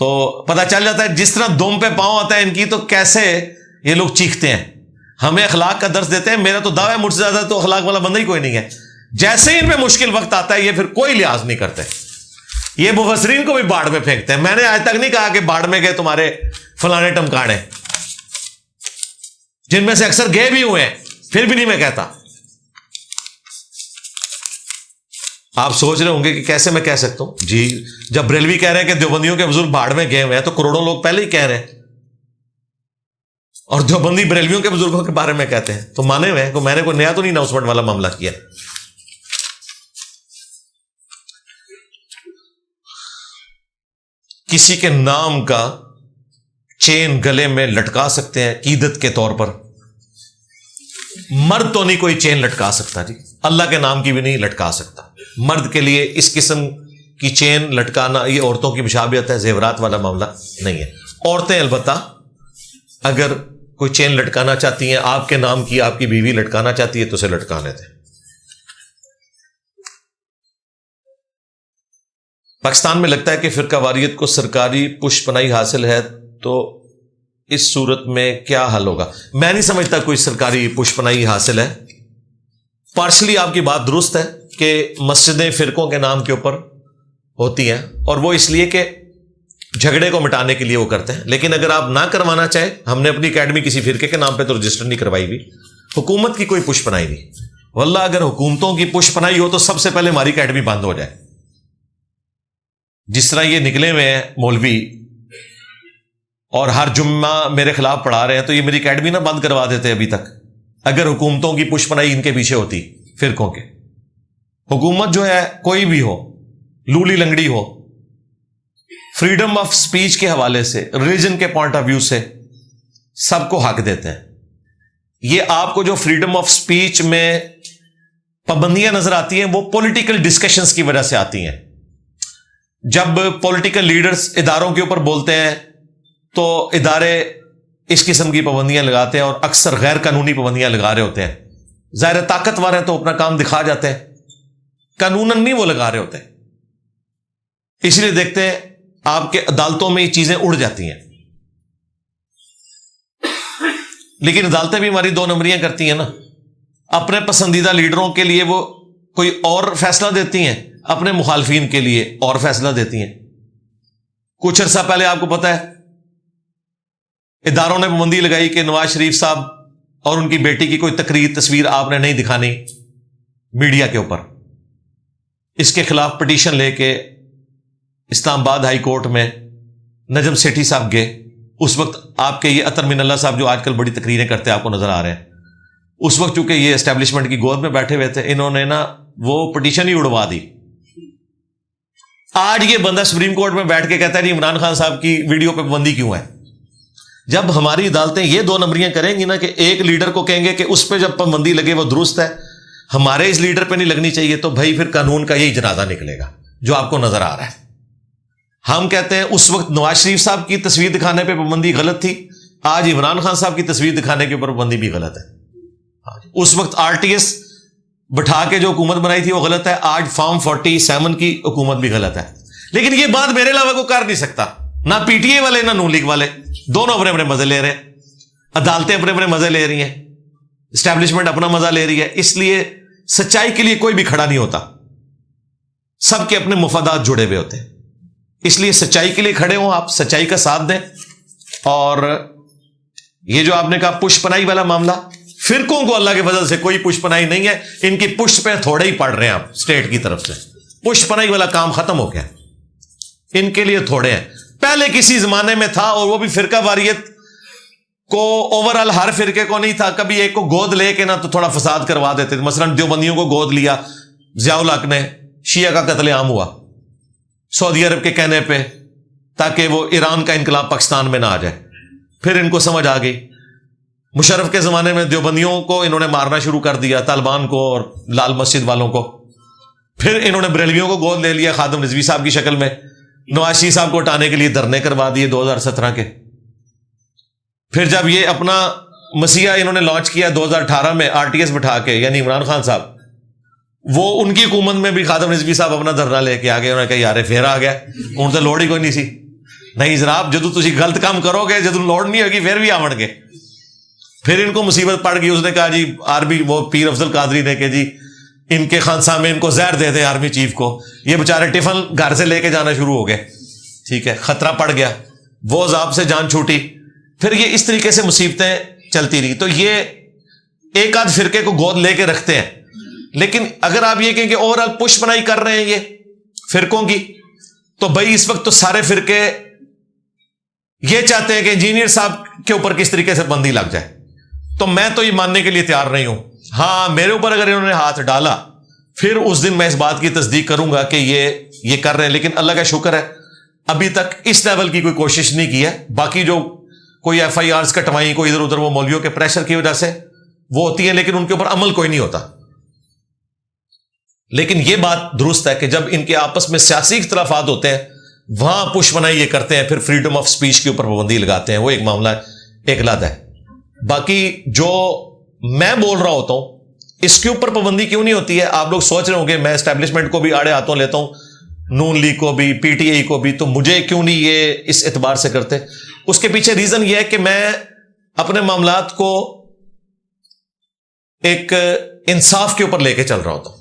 تو پتہ چل جاتا ہے جس طرح دم پہ پاؤں آتا ہے ان کی تو کیسے یہ لوگ چیختے ہیں. ہمیں اخلاق کا درس دیتے ہیں. میرا تو دعویٰ ہے مجھ سے زیادہ تو اخلاق والا بندہ ہی کوئی نہیں ہے. جیسے ہی ان پہ مشکل وقت آتا ہے یہ پھر کوئی لحاظ نہیں کرتے. یہ مفسرین کو بھی باڑ میں پھینکتے ہیں. میں نے آج تک نہیں کہا کہ باڑ میں گئے تمہارے فلانے ٹمکانے, جن میں سے اکثر گئے بھی ہوئے ہیں, پھر بھی نہیں میں کہتا. آپ سوچ رہے ہوں گے کہ کیسے میں کہہ سکتا ہوں. جی جب بریلوی کہہ رہے ہیں کہ دیوبندیوں کے بزرگ باڑ میں گئے ہوئے ہیں تو کروڑوں لوگ پہلے ہی کہہ رہے ہیں, اور دیوبندی بریلویوں کے بزرگوں کے بارے میں کہتے ہیں تو مانے ہوئے ہیں. میں نے کوئی نیا تو نہیں اناؤنسمنٹ والا معاملہ کیا. کسی کے نام کا چین گلے میں لٹکا سکتے ہیں عقیدت کے طور پر. مرد تو نہیں کوئی چین لٹکا سکتا جی, اللہ کے نام کی بھی نہیں لٹکا سکتا. مرد کے لیے اس قسم کی چین لٹکانا یہ عورتوں کی مشابہت ہے, زیورات والا معاملہ نہیں ہے. عورتیں البتہ اگر کوئی چین لٹکانا چاہتی ہیں آپ کے نام کی, آپ کی بیوی لٹکانا چاہتی ہے تو اسے لٹکانے دیں. پاکستان میں لگتا ہے کہ فرقہ واریت کو سرکاری پشت پناہی حاصل ہے, تو اس صورت میں کیا حل ہوگا؟ میں نہیں سمجھتا کوئی سرکاری پشت پناہی حاصل ہے. پارشلی آپ کی بات درست ہے کہ مسجدیں فرقوں کے نام کے اوپر ہوتی ہیں, اور وہ اس لیے کہ جھگڑے کو مٹانے کے لیے وہ کرتے ہیں. لیکن اگر آپ نہ کروانا چاہیں, ہم نے اپنی اکیڈمی کسی فرقے کے نام پہ تو رجسٹر نہیں کروائی ہوئی. حکومت کی کوئی پشت پناہی نہیں. واللہ اگر حکومتوں کی پشت پناہی ہو تو سب سے پہلے ہماری اکیڈمی بند ہو جائے. جس طرح یہ نکلے ہوئے ہیں مولوی اور ہر جمعہ میرے خلاف پڑھا رہے ہیں, تو یہ میری اکیڈمی نہ بند کروا دیتے ابھی تک, اگر حکومتوں کی پشت پناہی ان کے پیچھے ہوتی فرقوں کے. حکومت جو ہے کوئی بھی ہو, لولی لنگڑی ہو, فریڈم آف سپیچ کے حوالے سے, ریلیجن کے پوائنٹ آف ویو سے سب کو حق دیتے ہیں. یہ آپ کو جو فریڈم آف سپیچ میں پابندیاں نظر آتی ہیں وہ پولیٹیکل ڈسکشنز کی وجہ سے آتی ہیں. جب پولیٹیکل لیڈرز اداروں کے اوپر بولتے ہیں تو ادارے اس قسم کی پابندیاں لگاتے ہیں, اور اکثر غیر قانونی پابندیاں لگا رہے ہوتے ہیں. ظاہر طاقتور ہیں تو اپنا کام دکھا جاتے ہیں, قانوناً نہیں وہ لگا رہے ہوتے. اس لیے دیکھتے ہیں آپ کے عدالتوں میں یہ چیزیں اڑ جاتی ہیں. لیکن عدالتیں بھی ہماری دو نمبریاں کرتی ہیں نا. اپنے پسندیدہ لیڈروں کے لیے وہ کوئی اور فیصلہ دیتی ہیں, اپنے مخالفین کے لیے اور فیصلہ دیتی ہیں. کچھ عرصہ پہلے آپ کو پتا ہے اداروں نے پابندی لگائی کہ نواز شریف صاحب اور ان کی بیٹی کی کوئی تقریر تصویر آپ نے نہیں دکھانی میڈیا کے اوپر. اس کے خلاف پٹیشن لے کے اسلام آباد ہائی کورٹ میں نجم سیٹھی صاحب گئے. اس وقت آپ کے یہ عطر من اللہ صاحب جو آج کل بڑی تقریریں کرتے ہیں آپ کو نظر آ رہے ہیں, اس وقت چونکہ یہ اسٹیبلشمنٹ کی گود میں بیٹھے ہوئے تھے, انہوں نے نا وہ پٹیشن ہی اڑوا دی. آج یہ بندہ سپریم کورٹ میں بیٹھ کے کہتا ہے جی عمران خان صاحب کی ویڈیو پہ پابندی کیوں ہے. جب ہماری عدالتیں یہ دو نمبریاں کریں گی نا کہ ایک لیڈر کو کہیں گے کہ اس پہ جب پابندی لگے وہ درست ہے, ہمارے اس لیڈر پہ نہیں لگنی چاہیے, تو بھائی پھر قانون کا یہی جنازہ نکلے گا جو آپ کو نظر آ رہا ہے. ہم کہتے ہیں اس وقت نواز شریف صاحب کی تصویر دکھانے پہ پابندی غلط تھی, آج عمران خان صاحب کی تصویر دکھانے کے اوپر پابندی بھی غلط ہے. اس وقت RTS بٹھا کے جو حکومت بنائی تھی وہ غلط ہے, آج فارم 47 کی حکومت بھی غلط ہے. لیکن یہ بات میرے علاوہ کوئی کر نہیں سکتا, نہ PTI والے نہ نون لیگ والے, دونوں اپنے اپنے مزے لے رہے ہیں, عدالتیں اپنے اپنے مزے لے رہی ہیں, اسٹیبلشمنٹ اپنا مزہ لے رہی ہے. اس لیے سچائی کے لیے کوئی بھی کھڑا نہیں ہوتا, سب کے اپنے مفادات جڑے ہوئے ہوتے ہیں. اس لیے سچائی کے لیے کھڑے ہوں آپ, سچائی کا ساتھ دیں. اور یہ جو آپ نے کہا پشت پناہی والا معاملہ, فرقوں کو اللہ کے فضل سے کوئی پشت پناہی نہیں ہے, ان کی پشت پہ تھوڑے ہی پڑ رہے ہیں آپ اسٹیٹ کی طرف سے. پشت پناہی والا کام ختم ہو گیا, ان کے لیے تھوڑے ہیں. پہلے کسی زمانے میں تھا, اور وہ بھی فرقہ واریت کو اوورال ہر فرقے کو نہیں تھا, کبھی ایک کو گود لے کے نا تو تھوڑا فساد کروا دیتے تھے. مثلا دیوبندیوں کو گود لیا ضیاء الحق نے, شیعہ کا قتل عام ہوا سعودی عرب کے کہنے پہ, تاکہ وہ ایران کا انقلاب پاکستان میں نہ آ جائے. پھر ان کو سمجھ آ گئی. مشرف کے زمانے میں دیوبندیوں کو انہوں نے مارنا شروع کر دیا, طالبان کو اور لال مسجد والوں کو. پھر انہوں نے بریلویوں کو گود لے لیا خادم رضوی صاحب کی شکل میں, نواز شریف صاحب کو ہٹانے کے لیے دھرنے کروا دیے 2017 کے. پھر جب یہ اپنا مسیحا انہوں نے لانچ کیا 2018 میں RTS بٹھا کے, یعنی عمران خان صاحب, وہ ان کی حکومت میں بھی خادم رضوی صاحب اپنا دھرنا لے کے آ گئے. انہوں نے کہا یار پھر آ گیا, ہوں تو لوڑ ہی کوئی نہیں سی. نہیں جناب، جدو تسی غلط کام کرو گے، جدو لوڑ نہیں ہوگی پھر بھی آون گے. پھر ان کو مصیبت پڑ گئی. اس نے کہا جی آرمی، وہ پیر افضل قادری نے کہ جی ان کے خانسا میں ان کو زہر دے دیں آرمی چیف کو. یہ بیچارے ٹفن گھر سے لے کے جانا شروع ہو گئے. ٹھیک ہے، خطرہ پڑ گیا، وہ عذاب سے جان چھوٹی. پھر یہ اس طریقے سے مصیبتیں چلتی رہی. تو یہ ایک آدھ فرقے کو گود لے کے رکھتے ہیں. لیکن اگر آپ یہ کہیں کہ اوور آل پش بنائی کر رہے ہیں یہ فرقوں کی، تو بھائی اس وقت تو سارے فرقے یہ چاہتے ہیں کہ انجینئر صاحب کے اوپر کس طریقے سے بندی لگ جائے. تو میں تو یہ ماننے کے لیے تیار نہیں ہوں. ہاں، میرے اوپر اگر انہوں نے ہاتھ ڈالا پھر اس دن میں اس بات کی تصدیق کروں گا کہ یہ کر رہے ہیں. لیکن اللہ کا شکر ہے ابھی تک اس لیول کی کوئی کوشش نہیں کی ہے. باقی جو کوئی ایف آئی آرز کٹوائیں، کوئی ادھر ادھر، وہ مولویوں کے پریشر کی وجہ سے وہ ہوتی ہیں، لیکن ان کے اوپر عمل کوئی نہیں ہوتا. لیکن یہ بات درست ہے کہ جب ان کے آپس میں سیاسی اختلافات ہوتے ہیں وہاں پش بنائی یہ کرتے ہیں، پھر فریڈم آف سپیچ کے اوپر پابندی لگاتے ہیں. وہ ایک معاملہ ایک لد ہے. باقی جو میں بول رہا ہوتا ہوں اس کے اوپر پابندی کیوں نہیں ہوتی ہے؟ آپ لوگ سوچ رہے ہوں گے میں اسٹیبلشمنٹ کو بھی آڑے ہاتھوں لیتا ہوں، نون لیگ کو بھی، پی ٹی آئی کو بھی، تو مجھے کیوں نہیں یہ اس اعتبار سے کرتے؟ اس کے پیچھے ریزن یہ ہے کہ میں اپنے معاملات کو ایک انصاف کے اوپر لے کے چل رہا ہوتا ہوں.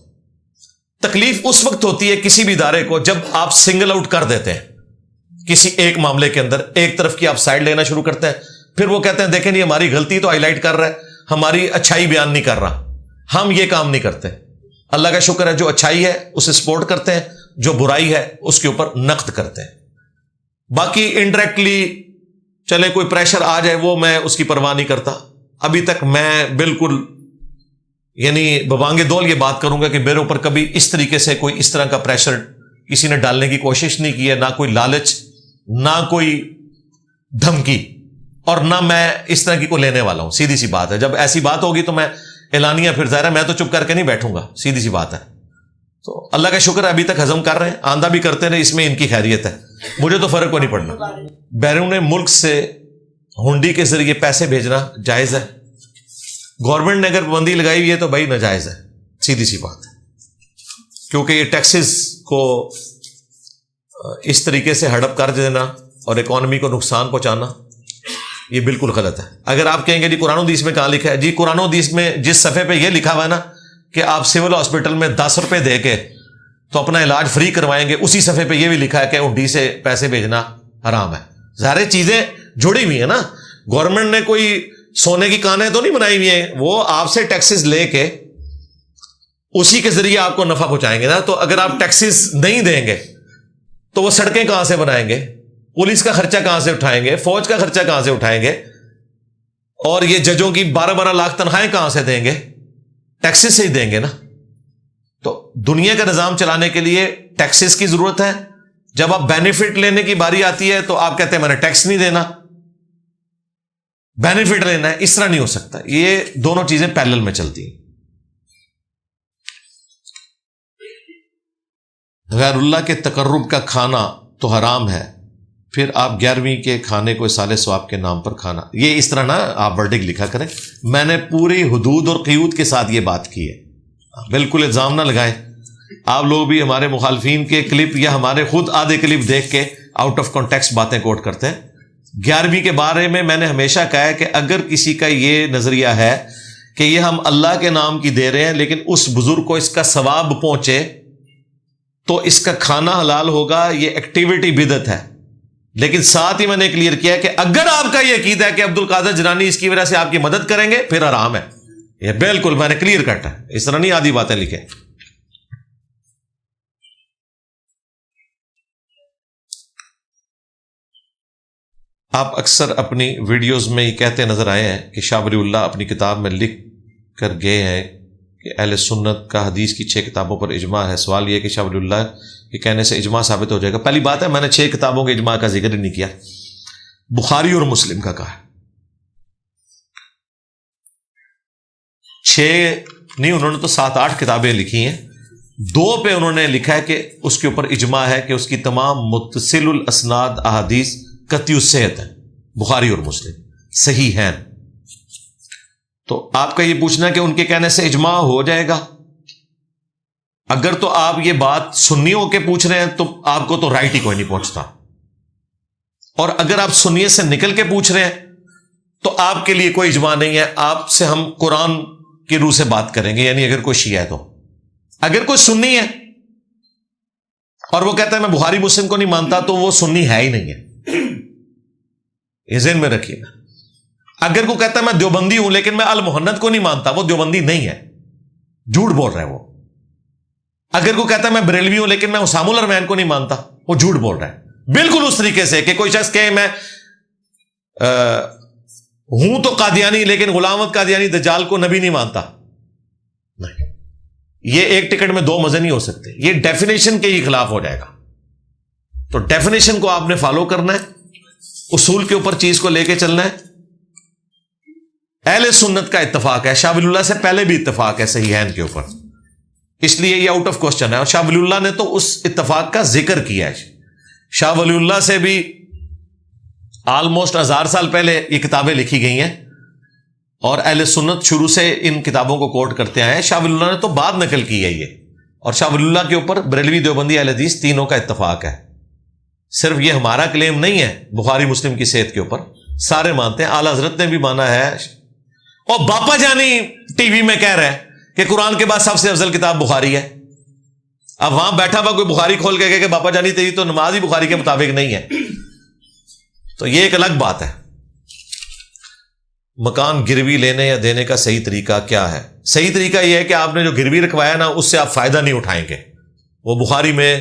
تکلیف اس وقت ہوتی ہے کسی بھی ادارے کو جب آپ سنگل آؤٹ کر دیتے ہیں کسی ایک معاملے کے اندر، ایک طرف کی آپ سائڈ لینا شروع کرتے ہیں. پھر وہ کہتے ہیں دیکھیں یہ ہماری غلطی تو ہائی لائٹ کر رہا ہے، ہماری اچھائی بیان نہیں کر رہا. ہم یہ کام نہیں کرتے. اللہ کا شکر ہے جو اچھائی ہے اسے سپورٹ کرتے ہیں، جو برائی ہے اس کے اوپر نقد کرتے ہیں. باقی انڈائریکٹلی چلے کوئی پریشر آ جائے وہ میں اس کی پرواہ نہیں کرتا. ابھی تک میں بالکل یعنی ببانگ دول یہ بات کروں گا کہ میرے اوپر کبھی اس طریقے سے کوئی اس طرح کا پریشر کسی نے ڈالنے کی کوشش نہیں کی ہے، نہ کوئی لالچ، نہ کوئی دھمکی، اور نہ میں اس طرح کی کو لینے والا ہوں. سیدھی سی بات ہے. جب ایسی بات ہوگی تو میں اعلانیہ پھر ظاہر ہے میں تو چپ کر کے نہیں بیٹھوں گا. سیدھی سی بات ہے. تو اللہ کا شکر ہے ابھی تک ہضم کر رہے ہیں، آندہ بھی کرتے رہے، اس میں ان کی خیریت ہے. مجھے تو فرق کو نہیں پڑنا. بیرون ملک سے ہنڈی کے ذریعے پیسے بھیجنا جائز ہے. گورنمنٹ نے اگر پابندی لگائی ہوئی ہے تو بھائی ناجائز ہے. سیدھی سی بات ہے. کیونکہ یہ ٹیکسز کو اس طریقے سے ہڑپ کر دینا اور اکانومی کو نقصان پہنچانا یہ بالکل غلط ہے. اگر آپ کہیں گے جی قرآن و حدیث میں کہاں لکھا ہے، جی قرآن و حدیث میں جس صفحے پہ یہ لکھا ہوا ہے نا کہ آپ سول ہاسپٹل میں 10 روپے دے کے تو اپنا علاج فری کروائیں گے، اسی صفحے پہ یہ بھی لکھا ہے کہ ہنڈی سے پیسے بھیجنا حرام ہے. ظاہر چیزیں جڑی ہوئی ہیں نا. گورنمنٹ نے کوئی سونے کی کانیں تو نہیں بنائی ہوئی ہیں، وہ آپ سے ٹیکسز لے کے اسی کے ذریعے آپ کو نفع پہنچائیں گے نا. تو اگر آپ ٹیکسز نہیں دیں گے تو وہ سڑکیں کہاں سے بنائیں گے، پولیس کا خرچہ کہاں سے اٹھائیں گے، فوج کا خرچہ کہاں سے اٹھائیں گے، اور یہ ججوں کی 12-12 لاکھ تنخواہیں کہاں سے دیں گے؟ ٹیکسز سے ہی دیں گے نا. تو دنیا کا نظام چلانے کے لیے ٹیکسز کی ضرورت ہے. جب آپ بینیفٹ لینے کی باری آتی ہے تو آپ کہتے ہیں میں نے ٹیکس نہیں دینا، بینیفٹ لینا ہے. اس طرح نہیں ہو سکتا. یہ دونوں چیزیں پیرلل میں چلتی ہیں. غیر اللہ کے تقرب کا کھانا تو حرام ہے، پھر آپ 11ویں کے کھانے کو اصالہ ثواب کے نام پر کھانا، یہ اس طرح نہ آپ ورڈنگ لکھا کریں. میں نے پوری حدود اور قیود کے ساتھ یہ بات کی ہے. بالکل الزام نہ لگائیں. آپ لوگ بھی ہمارے مخالفین کے کلپ یا ہمارے خود آدھے کلپ دیکھ کے آؤٹ آف کانٹیکسٹ باتیں کوٹ کرتے ہیں. 11ویں کے بارے میں نے ہمیشہ کہا ہے کہ اگر کسی کا یہ نظریہ ہے کہ یہ ہم اللہ کے نام کی دے رہے ہیں لیکن اس بزرگ کو اس کا ثواب پہنچے تو اس کا کھانا حلال ہوگا، یہ ایکٹیویٹی بدعت ہے. لیکن ساتھ ہی میں نے کلیئر کیا کہ اگر آپ کا یہ عقیدہ ہے کہ عبد القادر جیلانی اس کی وجہ سے آپ کی مدد کریں گے پھر حرام ہے. یہ بالکل میں نے کلیئر کٹا ہے. اس طرح نہیں آدھی باتیں لکھیں. آپ اکثر اپنی ویڈیوز میں یہ کہتے نظر آئے ہیں کہ شاہ ولی اللہ اپنی کتاب میں لکھ کر گئے ہیں کہ اہل سنت کا حدیث کی 6 کتابوں پر اجماع ہے. سوال یہ کہ شاہ ولی اللہ کے کہنے سے اجماع ثابت ہو جائے گا؟ پہلی بات ہے میں نے 6 کتابوں کے اجماع کا ذکر ہی نہیں کیا. بخاری اور مسلم کا کہا. 6 نہیں، انہوں نے تو 7-8 کتابیں لکھی ہیں. 2 پہ انہوں نے لکھا ہے کہ اس کے اوپر اجماع ہے کہ اس کی تمام متصل الاسناد احادیث قطعی الصحت ہیں. بخاری اور مسلم صحیح ہیں. تو آپ کا یہ پوچھنا کہ ان کے کہنے سے اجماع ہو جائے گا، اگر تو آپ یہ بات سنیوں کے پوچھ رہے ہیں تو آپ کو تو رائٹ ہی کوئی نہیں پہنچتا. اور اگر آپ سنیت سے نکل کے پوچھ رہے ہیں تو آپ کے لیے کوئی اجماع نہیں ہے. آپ سے ہم قرآن کی روح سے بات کریں گے. یعنی اگر کوئی شیعہ ہے تو اگر کوئی سنی ہے اور وہ کہتا ہے میں بخاری مسلم کو نہیں مانتا تو وہ سنی ہے ہی نہیں ہے. یہ ذہن میں رکھیے گا. اگر کوئی کہتا ہے میں دیوبندی ہوں لیکن میں المحند کو نہیں مانتا, وہ دیوبندی نہیں ہے, جھوٹ بول رہا ہے وہ. اگر کوئی کہتا ہے میں بریلوی ہوں لیکن میں اسام الارمین کو نہیں مانتا, وہ جھوٹ بول رہا ہے. بالکل اس طریقے سے کہ کوئی شخص کہے میں ہوں تو قادیانی لیکن غلام احمد قادیانی دجال کو نبی نہیں مانتا. نہیں, یہ ایک ٹکٹ میں دو مزے نہیں ہو سکتے. یہ ڈیفینیشن کے ہی خلاف ہو جائے گا. تو ڈیفینیشن کو آپ نے فالو کرنا ہے, اصول کے اوپر چیز کو لے کے چلنا ہے. اہل سنت کا اتفاق ہے, شاہ ولی اللہ سے پہلے بھی اتفاق ہے صحیحین کے اوپر, اس لیے یہ آؤٹ آف کوسچن ہے. اور شاہ ولی اللہ نے تو اس اتفاق کا ذکر کیا ہے. شاہ ولی اللہ سے بھی آلموسٹ 1000 سال پہلے یہ کتابیں لکھی گئی ہیں, اور اہل سنت شروع سے ان کتابوں کو کوٹ کرتے آئے ہیں. شاہ ولی اللہ نے تو بعد نقل کی ہے یہ. اور شاہ ولی اللہ کے اوپر بریلوی, دیوبندی, اہل حدیث تینوں کا اتفاق ہے. صرف یہ ہمارا کلیم نہیں ہے بخاری مسلم کی صحت کے اوپر, سارے مانتے ہیں. اعلی حضرت نے بھی مانا ہے. اور باپا جانی ٹی وی میں کہہ رہے ہیں کہ قرآن کے بعد سب سے افضل کتاب بخاری ہے. اب وہاں بیٹھا ہوا کوئی بخاری کھول کے کہے کہ باپا جانی تیری تو نماز ہی بخاری کے مطابق نہیں ہے, تو یہ ایک الگ بات ہے. مکان گروی لینے یا دینے کا صحیح طریقہ کیا ہے؟ صحیح طریقہ یہ ہے کہ آپ نے جو گروی رکھوایا نا, اس سے آپ فائدہ نہیں اٹھائیں گے. وہ بخاری میں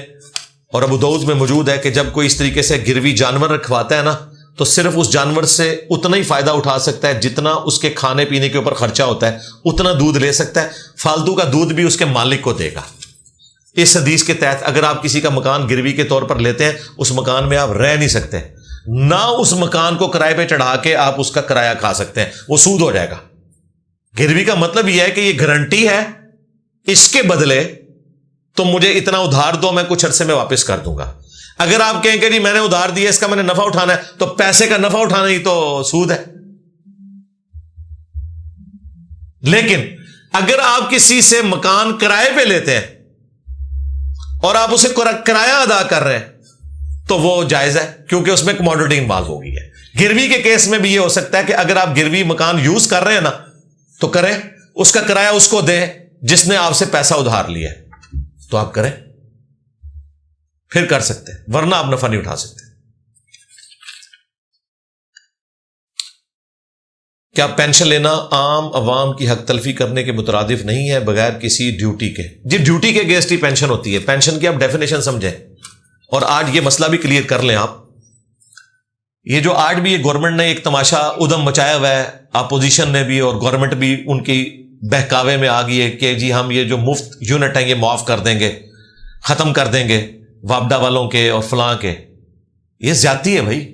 اور ابو داؤد میں موجود ہے کہ جب کوئی اس طریقے سے گروی جانور رکھواتا ہے نا, تو صرف اس جانور سے اتنا ہی فائدہ اٹھا سکتا ہے جتنا اس کے کھانے پینے کے اوپر خرچہ ہوتا ہے, اتنا دودھ لے سکتا ہے. فالتو کا دودھ بھی اس کے مالک کو دے گا. اس حدیث کے تحت اگر آپ کسی کا مکان گروی کے طور پر لیتے ہیں, اس مکان میں آپ رہ نہیں سکتے, نہ اس مکان کو کرائے پہ چڑھا کے آپ اس کا کرایہ کھا سکتے ہیں, وہ سود ہو جائے گا. گروی کا مطلب یہ ہے کہ یہ گارنٹی ہے, اس کے بدلے تم مجھے اتنا ادھار دو, میں کچھ عرصے میں واپس کر دوں گا. اگر آپ کہیں کہ جی میں نے ادھار دیا, اس کا میں نے نفع اٹھانا ہے, تو پیسے کا نفع اٹھانا ہی تو سود ہے. لیکن اگر آپ کسی سے مکان کرائے پہ لیتے ہیں اور آپ اسے کرایہ ادا کر رہے ہیں, تو وہ جائز ہے, کیونکہ اس میں کموڈٹی انوالو ہو گئی ہے. گروی کے کیس میں بھی یہ ہو سکتا ہے کہ اگر آپ گروی مکان یوز کر رہے ہیں نا, تو کریں, اس کا کرایہ اس کو دیں جس نے آپ سے پیسہ ادھار لیا ہے, تو آپ کریں, پھر کر سکتے ہیں, ورنہ آپ نفع نہیں اٹھا سکتے. کیا پینشن لینا عام عوام کی حق تلفی کرنے کے مترادف نہیں ہے بغیر کسی ڈیوٹی کے؟ جی ڈیوٹی کے اگینسٹ ہی پینشن ہوتی ہے. پینشن کی آپ ڈیفینیشن سمجھیں, اور آج یہ مسئلہ بھی کلیئر کر لیں آپ. یہ جو آج بھی یہ گورنمنٹ نے ایک تماشا ادم مچایا ہوا ہے, اپوزیشن نے بھی اور گورنمنٹ بھی ان کی بہکاوے میں آ گئی ہے کہ جی ہم یہ جو مفت یونٹ ہیں یہ معاف کر دیں گے, ختم کر دیں گے وابڈا والوں کے اور فلاں کے. یہ زیادتی ہے بھائی.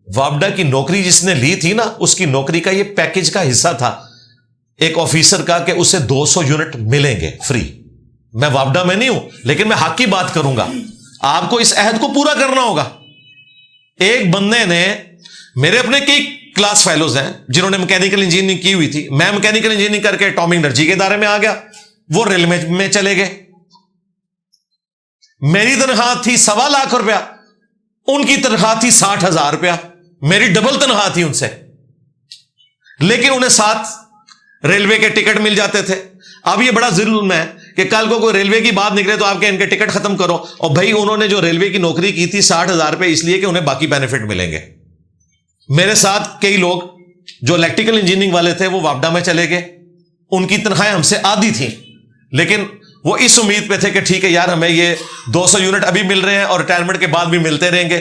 وابڈا کی نوکری جس نے لی تھی نا, اس کی نوکری کا یہ پیکج کا حصہ تھا ایک آفیسر کا کہ اسے 200 یونٹ ملیں گے فری. میں وابڈا میں نہیں ہوں لیکن میں حق کی بات کروں گا. آپ کو اس عہد کو پورا کرنا ہوگا. ایک بندے نے, میرے اپنے کئی کلاس فیلوز ہیں جنہوں نے میکینیکل انجینئرنگ کی ہوئی تھی, میں میکینیکل انجینئرنگ کر کے اٹامک انرجی کے ادارے میں آ گیا, وہ ریلوے میں چلے گئے. میری تنخواہ تھی 1.25 لاکھ روپیہ, ان کی تنخواہ تھی 60,000 روپیہ, میری ڈبل تنخواہ تھی ان سے, لیکن انہیں 7 ریلوے کے ٹکٹ مل جاتے تھے. اب یہ بڑا ظلم ہے کہ کل کو کوئی ریلوے کی بات نکلے تو آپ کے ان کے ٹکٹ ختم کرو. اور بھائی انہوں نے جو ریلوے کی نوکری کی تھی 60,000 روپے اس لیے کہ انہیں باقی بینیفٹ ملیں گے. میرے ساتھ کئی لوگ جو الیکٹریکل انجینئرنگ والے تھے وہ وابڈا میں چلے گئے, ان کی تنخواہیں ہم سے آدھی تھیں, لیکن وہ اس امید پہ تھے کہ ٹھیک ہے یار ہمیں یہ 200 یونٹ ابھی مل رہے ہیں اور ریٹائرمنٹ کے بعد بھی ملتے رہیں گے.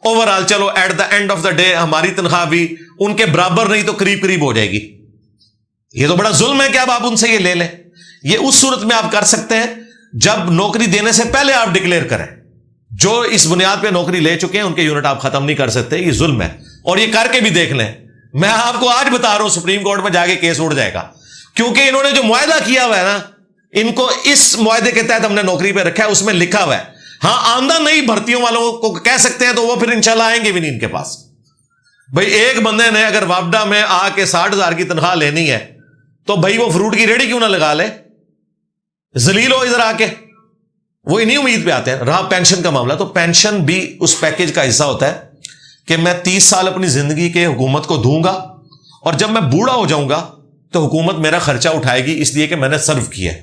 اوور آل چلو at the end of the day ہماری تنخواہ بھی ان کے برابر نہیں تو قریب قریب ہو جائے گی. یہ تو بڑا ظلم ہے کہ اب آپ ان سے یہ لے لیں. یہ اس صورت میں آپ کر سکتے ہیں جب نوکری دینے سے پہلے آپ ڈکلیئر کریں. جو اس بنیاد پہ نوکری لے چکے ہیں ان کے یونٹ آپ ختم نہیں کر سکتے, یہ ظلم ہے. اور یہ کر کے بھی دیکھ لیں, میں آپ کو آج بتا رہا ہوں سپریم کورٹ میں جا کے کیس اڑ جائے گا, کیونکہ انہوں نے جو معاہدہ کیا ہوا ہے نا, ان کو اس معاہدے کے تحت ہم نے نوکری پہ رکھا ہے, اس میں لکھا ہوا ہے. ہاں آمدہ نئی بھرتیوں والوں کو کہہ سکتے ہیں تو وہ پھر انشاءاللہ آئیں گے بھی نہیں ان کے پاس. بھائی ایک بندے نے اگر وابڈا میں آ کے 60,000 کی تنخواہ لینی ہے تو بھائی وہ فروٹ کی ریڑھی کیوں نہ لگا لے, ذلیل ہو ادھر آ کے. وہ انہی امید پہ آتے ہیں. رہا پینشن کا معاملہ, تو پینشن بھی اس پیکج کا حصہ ہوتا ہے کہ میں 30 سال اپنی زندگی کے حکومت کو دوں گا اور جب میں بوڑھا ہو جاؤں گا تو حکومت میرا خرچہ اٹھائے گی اس لیے کہ میں نے سرو کیا ہے.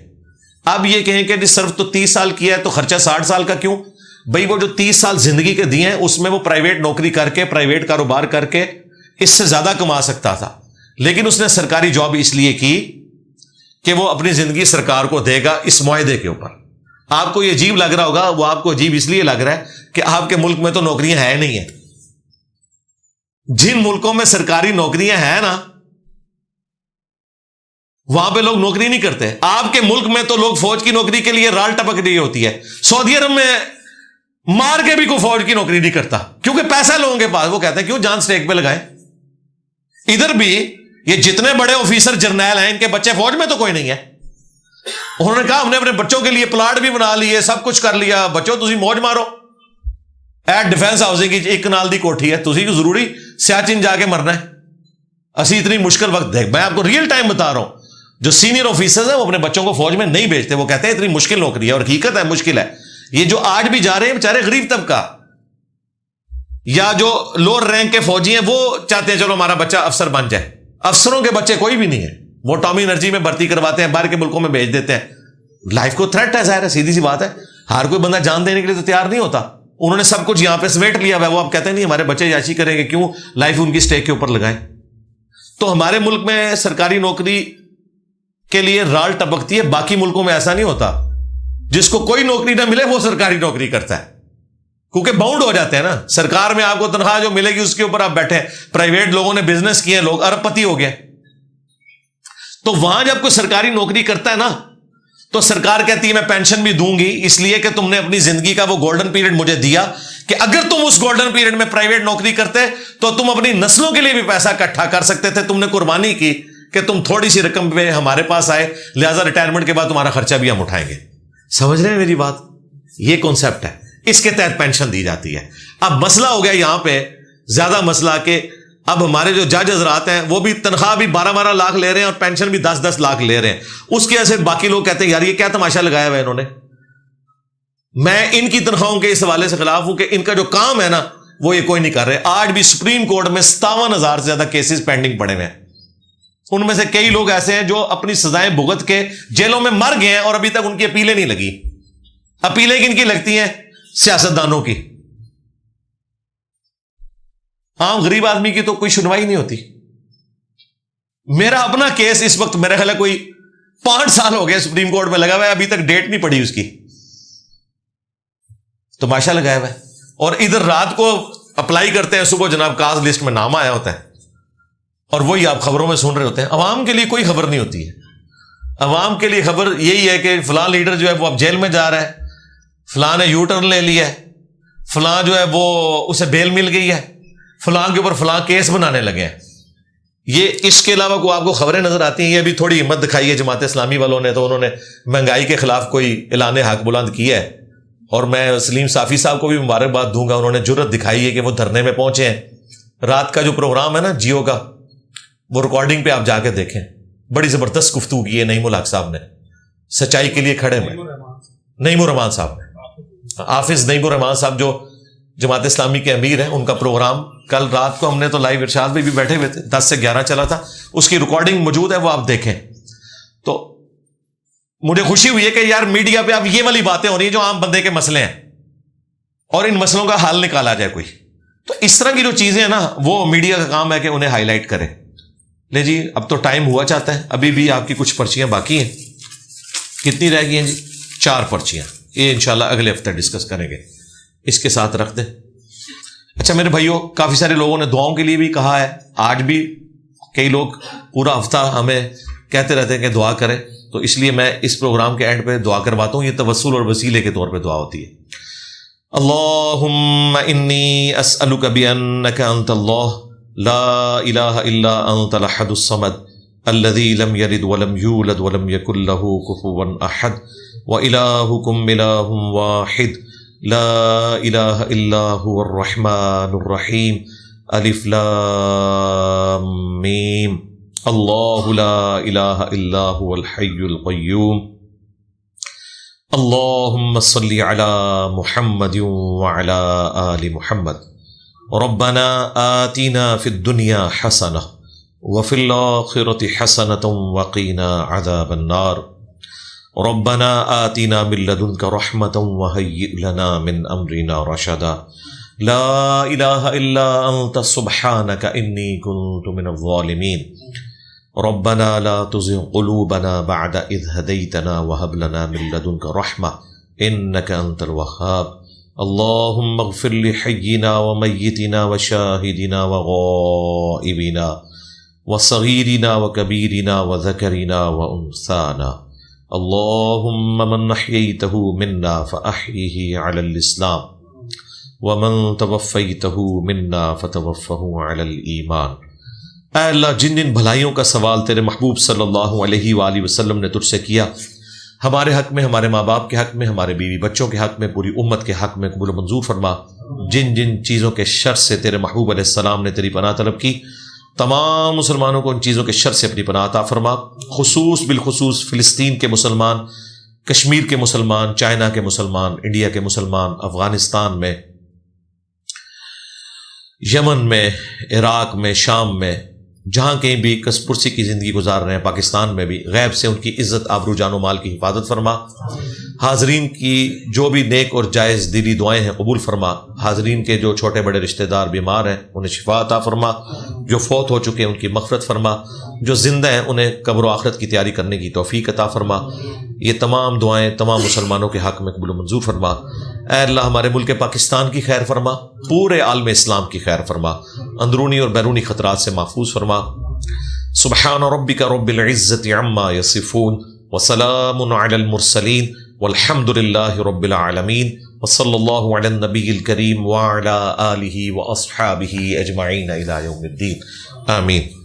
اب یہ کہیں کہ سرو تو 30 سال کیا ہے تو خرچہ 60 سال کا کیوں؟ بھائی وہ جو 30 سال زندگی کے دیے ہیں اس میں وہ پرائیویٹ نوکری کر کے پرائیویٹ کاروبار کر کے اس سے زیادہ کما سکتا تھا، لیکن اس نے سرکاری جاب اس لیے کی کہ وہ اپنی زندگی سرکار کو دے گا اس معاہدے کے اوپر. آپ کو یہ عجیب لگ رہا ہوگا، وہ آپ کو عجیب اس لیے لگ رہا ہے کہ آپ کے ملک میں تو نوکریاں ہیں نہیں ہیں. جن ملکوں میں سرکاری نوکریاں ہیں نا وہاں پہ لوگ نوکری نہیں کرتے. آپ کے ملک میں تو لوگ فوج کی نوکری کے لیے رال ٹپک رہی ہوتی ہے. سعودی عرب میں مار کے بھی کوئی فوج کی نوکری نہیں کرتا کیونکہ پیسہ لوگوں کے پاس، وہ کہتے ہیں کیوں جان سٹیک پہ لگائیں. ادھر بھی یہ جتنے بڑے آفیسر جرنیل ہیں ان کے بچے فوج میں تو کوئی نہیں ہے. انہوں نے کہا ہم نے اپنے بچوں کے لیے پلاٹ بھی بنا لیے، سب کچھ کر لیا، بچوں تسی موج مارو. ایٹ ڈیفینس ہاؤسنگ کی 1 کنال دی کوٹھی ہے، تسی کو ضروری سیاچن جا کے مرنا ہے. اسی اتنی مشکل وقت دیکھ، میں آپ کو ریئل ٹائم بتا رہا ہوں، جو سینئر آفیسرز ہیں وہ اپنے بچوں کو فوج میں نہیں بھیجتے. وہ کہتے ہیں اتنی مشکل نوکری ہے، اور حقیقت ہے مشکل ہے. یہ جو آج بھی جا رہے ہیں بیچارے غریب طبقہ یا جو لوور رینک کے فوجی ہیں وہ چاہتے ہیں چلو ہمارا بچہ افسر بن جائے. افسروں کے بچے کوئی بھی نہیں ہے، وہ ٹامی انرجی میں بھرتی کرواتے ہیں، باہر کے ملکوں میں بھیج دیتے ہیں. لائف کو تھریٹ ہے، ظاہر ہے، سیدھی سی بات ہے. ہر کوئی بندہ جان دینے کے لیے تو تیار نہیں ہوتا. انہوں نے سب کچھ یہاں پہ سمیٹ لیا ہوا ہے، وہ آپ کہتے ہیں نہیں ہمارے بچے یاشی کریں گے، کیوں لائف ان کی سٹیک کے اوپر لگائیں. تو ہمارے ملک میں سرکاری نوکری کے لیے رال ٹپکتی ہے، باقی ملکوں میں ایسا نہیں ہوتا. جس کو کوئی نوکری نہ ملے وہ سرکاری نوکری کرتا ہے کیونکہ باؤنڈ ہو جاتے ہیں نا. سرکار میں آپ کو تنخواہ جو ملے گی اس کے اوپر آپ بیٹھے ہیں. پرائیویٹ لوگوں نے بزنس کیے، لوگ ارب پتی ہو گئے. تو وہاں جب کوئی سرکاری نوکری کرتا ہے نا تو سرکار کہتی ہے میں پینشن بھی دوں گی اس لیے کہ تم نے اپنی زندگی کا وہ گولڈن پیریڈ مجھے دیا کہ اگر تم اس گولڈن پیریڈ میں پرائیویٹ نوکری کرتے تو تم اپنی نسلوں کے لیے بھی پیسہ اکٹھا کر سکتے تھے. تم نے قربانی کی کہ تم تھوڑی سی رقم پہ ہمارے پاس آئے، لہذا ریٹائرمنٹ کے بعد تمہارا خرچہ بھی ہم اٹھائیں گے. سمجھ رہے ہیں میری بات؟ یہ کانسیپٹ ہے، اس کے تحت پینشن دی جاتی ہے. اب مسئلہ ہو گیا یہاں پہ زیادہ مسئلہ کہ اب ہمارے جو جج حضرات ہیں وہ بھی تنخواہ بھی 12 لاکھ لے رہے ہیں اور پینشن بھی 10 لاکھ لے رہے ہیں. اس کی وجہ سے باقی لوگ کہتے ہیں یار یہ کیا تماشا لگایا ہوا ہے انہوں نے. میں ان کی تنخواہوں کے اس حوالے سے خلاف ہوں کہ ان کا جو کام ہے نا وہ یہ کوئی نہیں کر رہے. آج بھی سپریم کورٹ میں 57,000 سے زیادہ کیسز پینڈنگ پڑے ہوئے ہیں. ان میں سے کئی لوگ ایسے ہیں جو اپنی سزائیں بھگت کے جیلوں میں مر گئے ہیں اور ابھی تک ان کی اپیلیں نہیں لگی. اپیلیں کن کی لگتی ہیں؟ سیاستدانوں کی. عام غریب آدمی کی تو کوئی سنوائی نہیں ہوتی. میرا اپنا کیس اس وقت میرا خیال ہے کوئی 5 سال ہو گئے سپریم کورٹ میں لگا ہوا ہے، ابھی تک ڈیٹ نہیں پڑی اس کی. تماشا لگایا ہوا ہے. اور ادھر رات کو اپلائی کرتے ہیں، صبح جناب کاز لسٹ میں نام آیا ہوتا ہے اور وہی آپ خبروں میں سن رہے ہوتے ہیں. عوام کے لیے کوئی خبر نہیں ہوتی ہے. عوام کے لیے خبر یہی ہے کہ فلاں لیڈر جو ہے وہ اب جیل میں جا رہا ہے، فلاں نے یو ٹرن لے لیا ہے، فلاں جو ہے وہ اسے بیل مل گئی ہے، فلاں کے اوپر فلاں کیس بنانے لگے ہیں. یہ اس کے علاوہ کو آپ کو خبریں نظر آتی ہیں. یہ بھی تھوڑی ہمت دکھائی ہے جماعت اسلامی والوں نے، تو انہوں نے مہنگائی کے خلاف کوئی اعلان حق بلند کیا ہے اور میں سلیم صافی صاحب کو بھی مبارکباد دوں گا. انہوں نے جرت دکھائی ہے کہ وہ دھرنے میں پہنچے ہیں. رات کا جو پروگرام ہے نا جیو کا، وہ ریکارڈنگ پہ آپ جا کے دیکھیں، بڑی زبردست گفتگو کی ہے نعیم الحق صاحب نے. سچائی کے لیے کھڑے ہوئے نعیم الرحمان صاحب نے، حافظ نعیم الرحمان صاحب جو جماعت اسلامی کے امیر ہیں، ان کا پروگرام کل رات کو ہم نے تو لائیو ارشاد میں بھی بیٹھے ہوئے تھے، 10 سے 11 چلا تھا. اس کی ریکارڈنگ موجود ہے، وہ آپ دیکھیں. تو مجھے خوشی ہوئی ہے کہ یار میڈیا پہ اب یہ والی باتیں ہو رہی ہیں جو عام بندے کے مسئلے ہیں اور ان مسئلوں کا حل نکالا جائے کوئی. تو اس طرح کی جو چیزیں ہیں نا وہ میڈیا کا کام ہے کہ انہیں ہائی لائٹ کرے. لے جی اب تو ٹائم ہوا چاہتا ہے، ابھی بھی آپ کی کچھ پرچیاں باقی ہیں. کتنی رہ گئی ہیں جی؟ 4 پرچیاں. یہ انشاءاللہ اگلے ہفتے ڈسکس کریں گے. اس کے ساتھ رکھ دیں. اچھا میرے بھائیوں، کافی سارے لوگوں نے دعاؤں کے لیے بھی کہا ہے. آج بھی کئی لوگ پورا ہفتہ ہمیں کہتے رہتے ہیں کہ دعا کریں، تو اس لیے میں اس پروگرام کے اینڈ پہ دعا کرواتا ہوں. یہ توسل اور وسیلے کے طور پہ دعا ہوتی ہے. اللہم انی اسألک بانک انت اللہ لا الہ الا انت الاحد الصمد الذی لم یلد ولم یولد ولم یکن لہ کفوا احد وإلہکم الہ واحد لا الہ الا هو الرحمن الرحیم الف لام میم اللہ لا الہ الا هو الحی القیوم اللہم صلی علی محمد وعلی آل محمد ربنا آتنا فی الدنیا حسنہ وفی الآخرۃ حسنۃ وقنا عذاب النار ربنا آتنا من لدنک رحمۃ وہیئ لنا من امرنا رشدا لا الہ الا انت سبحانک انی کنت من الظالمین ربنا لا تزغ قلوبنا بعد اذ ہدیتنا وہب لنا من لدنک رحمۃ انک انت الوہاب اللہم اغفر لحینا ومیتنا وشاہدنا وغائبنا وصغیرنا وکبیرنا وذکرنا وانثانا اللہم من احییتہ منا فاحیہ علی الاسلام ومن توفیتہ منا فتوفہ علی الایمان۔ اے اللہ، جن جن بھلائیوں کا سوال تیرے محبوب صلی اللہ علیہ وآلہ وسلم نے تجھ سے کیا، ہمارے حق میں، ہمارے ماں باپ کے حق میں، ہمارے بیوی بچوں کے حق میں، پوری امت کے حق میں قبول و منظور فرما۔ جن جن چیزوں کے شر سے تیرے محبوب علیہ السلام نے تیری پناہ طلب کی، تمام مسلمانوں کو ان چیزوں کے شر سے اپنی پناہ عطا فرما، بالخصوص فلسطین کے مسلمان، کشمیر کے مسلمان، چائنا کے مسلمان، انڈیا کے مسلمان، افغانستان میں، یمن میں، عراق میں، شام میں، جہاں کہیں بھی کس پرسی کی زندگی گزار رہے ہیں، پاکستان میں بھی، غیب سے ان کی عزت، آبرو، جان و مال کی حفاظت فرما۔ حاضرین کی جو بھی نیک اور جائز دلی دعائیں ہیں قبول فرما۔ حاضرین کے جو چھوٹے بڑے رشتہ دار بیمار ہیں انہیں شفا عطا فرما، جو فوت ہو چکے ہیں ان کی مغفرت فرما، جو زندہ ہیں انہیں قبر و آخرت کی تیاری کرنے کی توفیق عطا فرما۔ یہ تمام دعائیں تمام مسلمانوں کے حق میں قبول و منظور فرما۔ اے اللہ، ہمارے ملک پاکستان کی خیر فرما، پورے عالم اسلام کی خیر فرما، اندرونی اور بیرونی خطرات سے محفوظ فرما۔ سبحان ربک رب العزت عما یصفون وسلام علی المرسلین والحمد للہ رب العالمین وصلی اللہ علی النبی الکریم وعلی آلہ واصحابہ اجمعین الی یوم الدین، آمین۔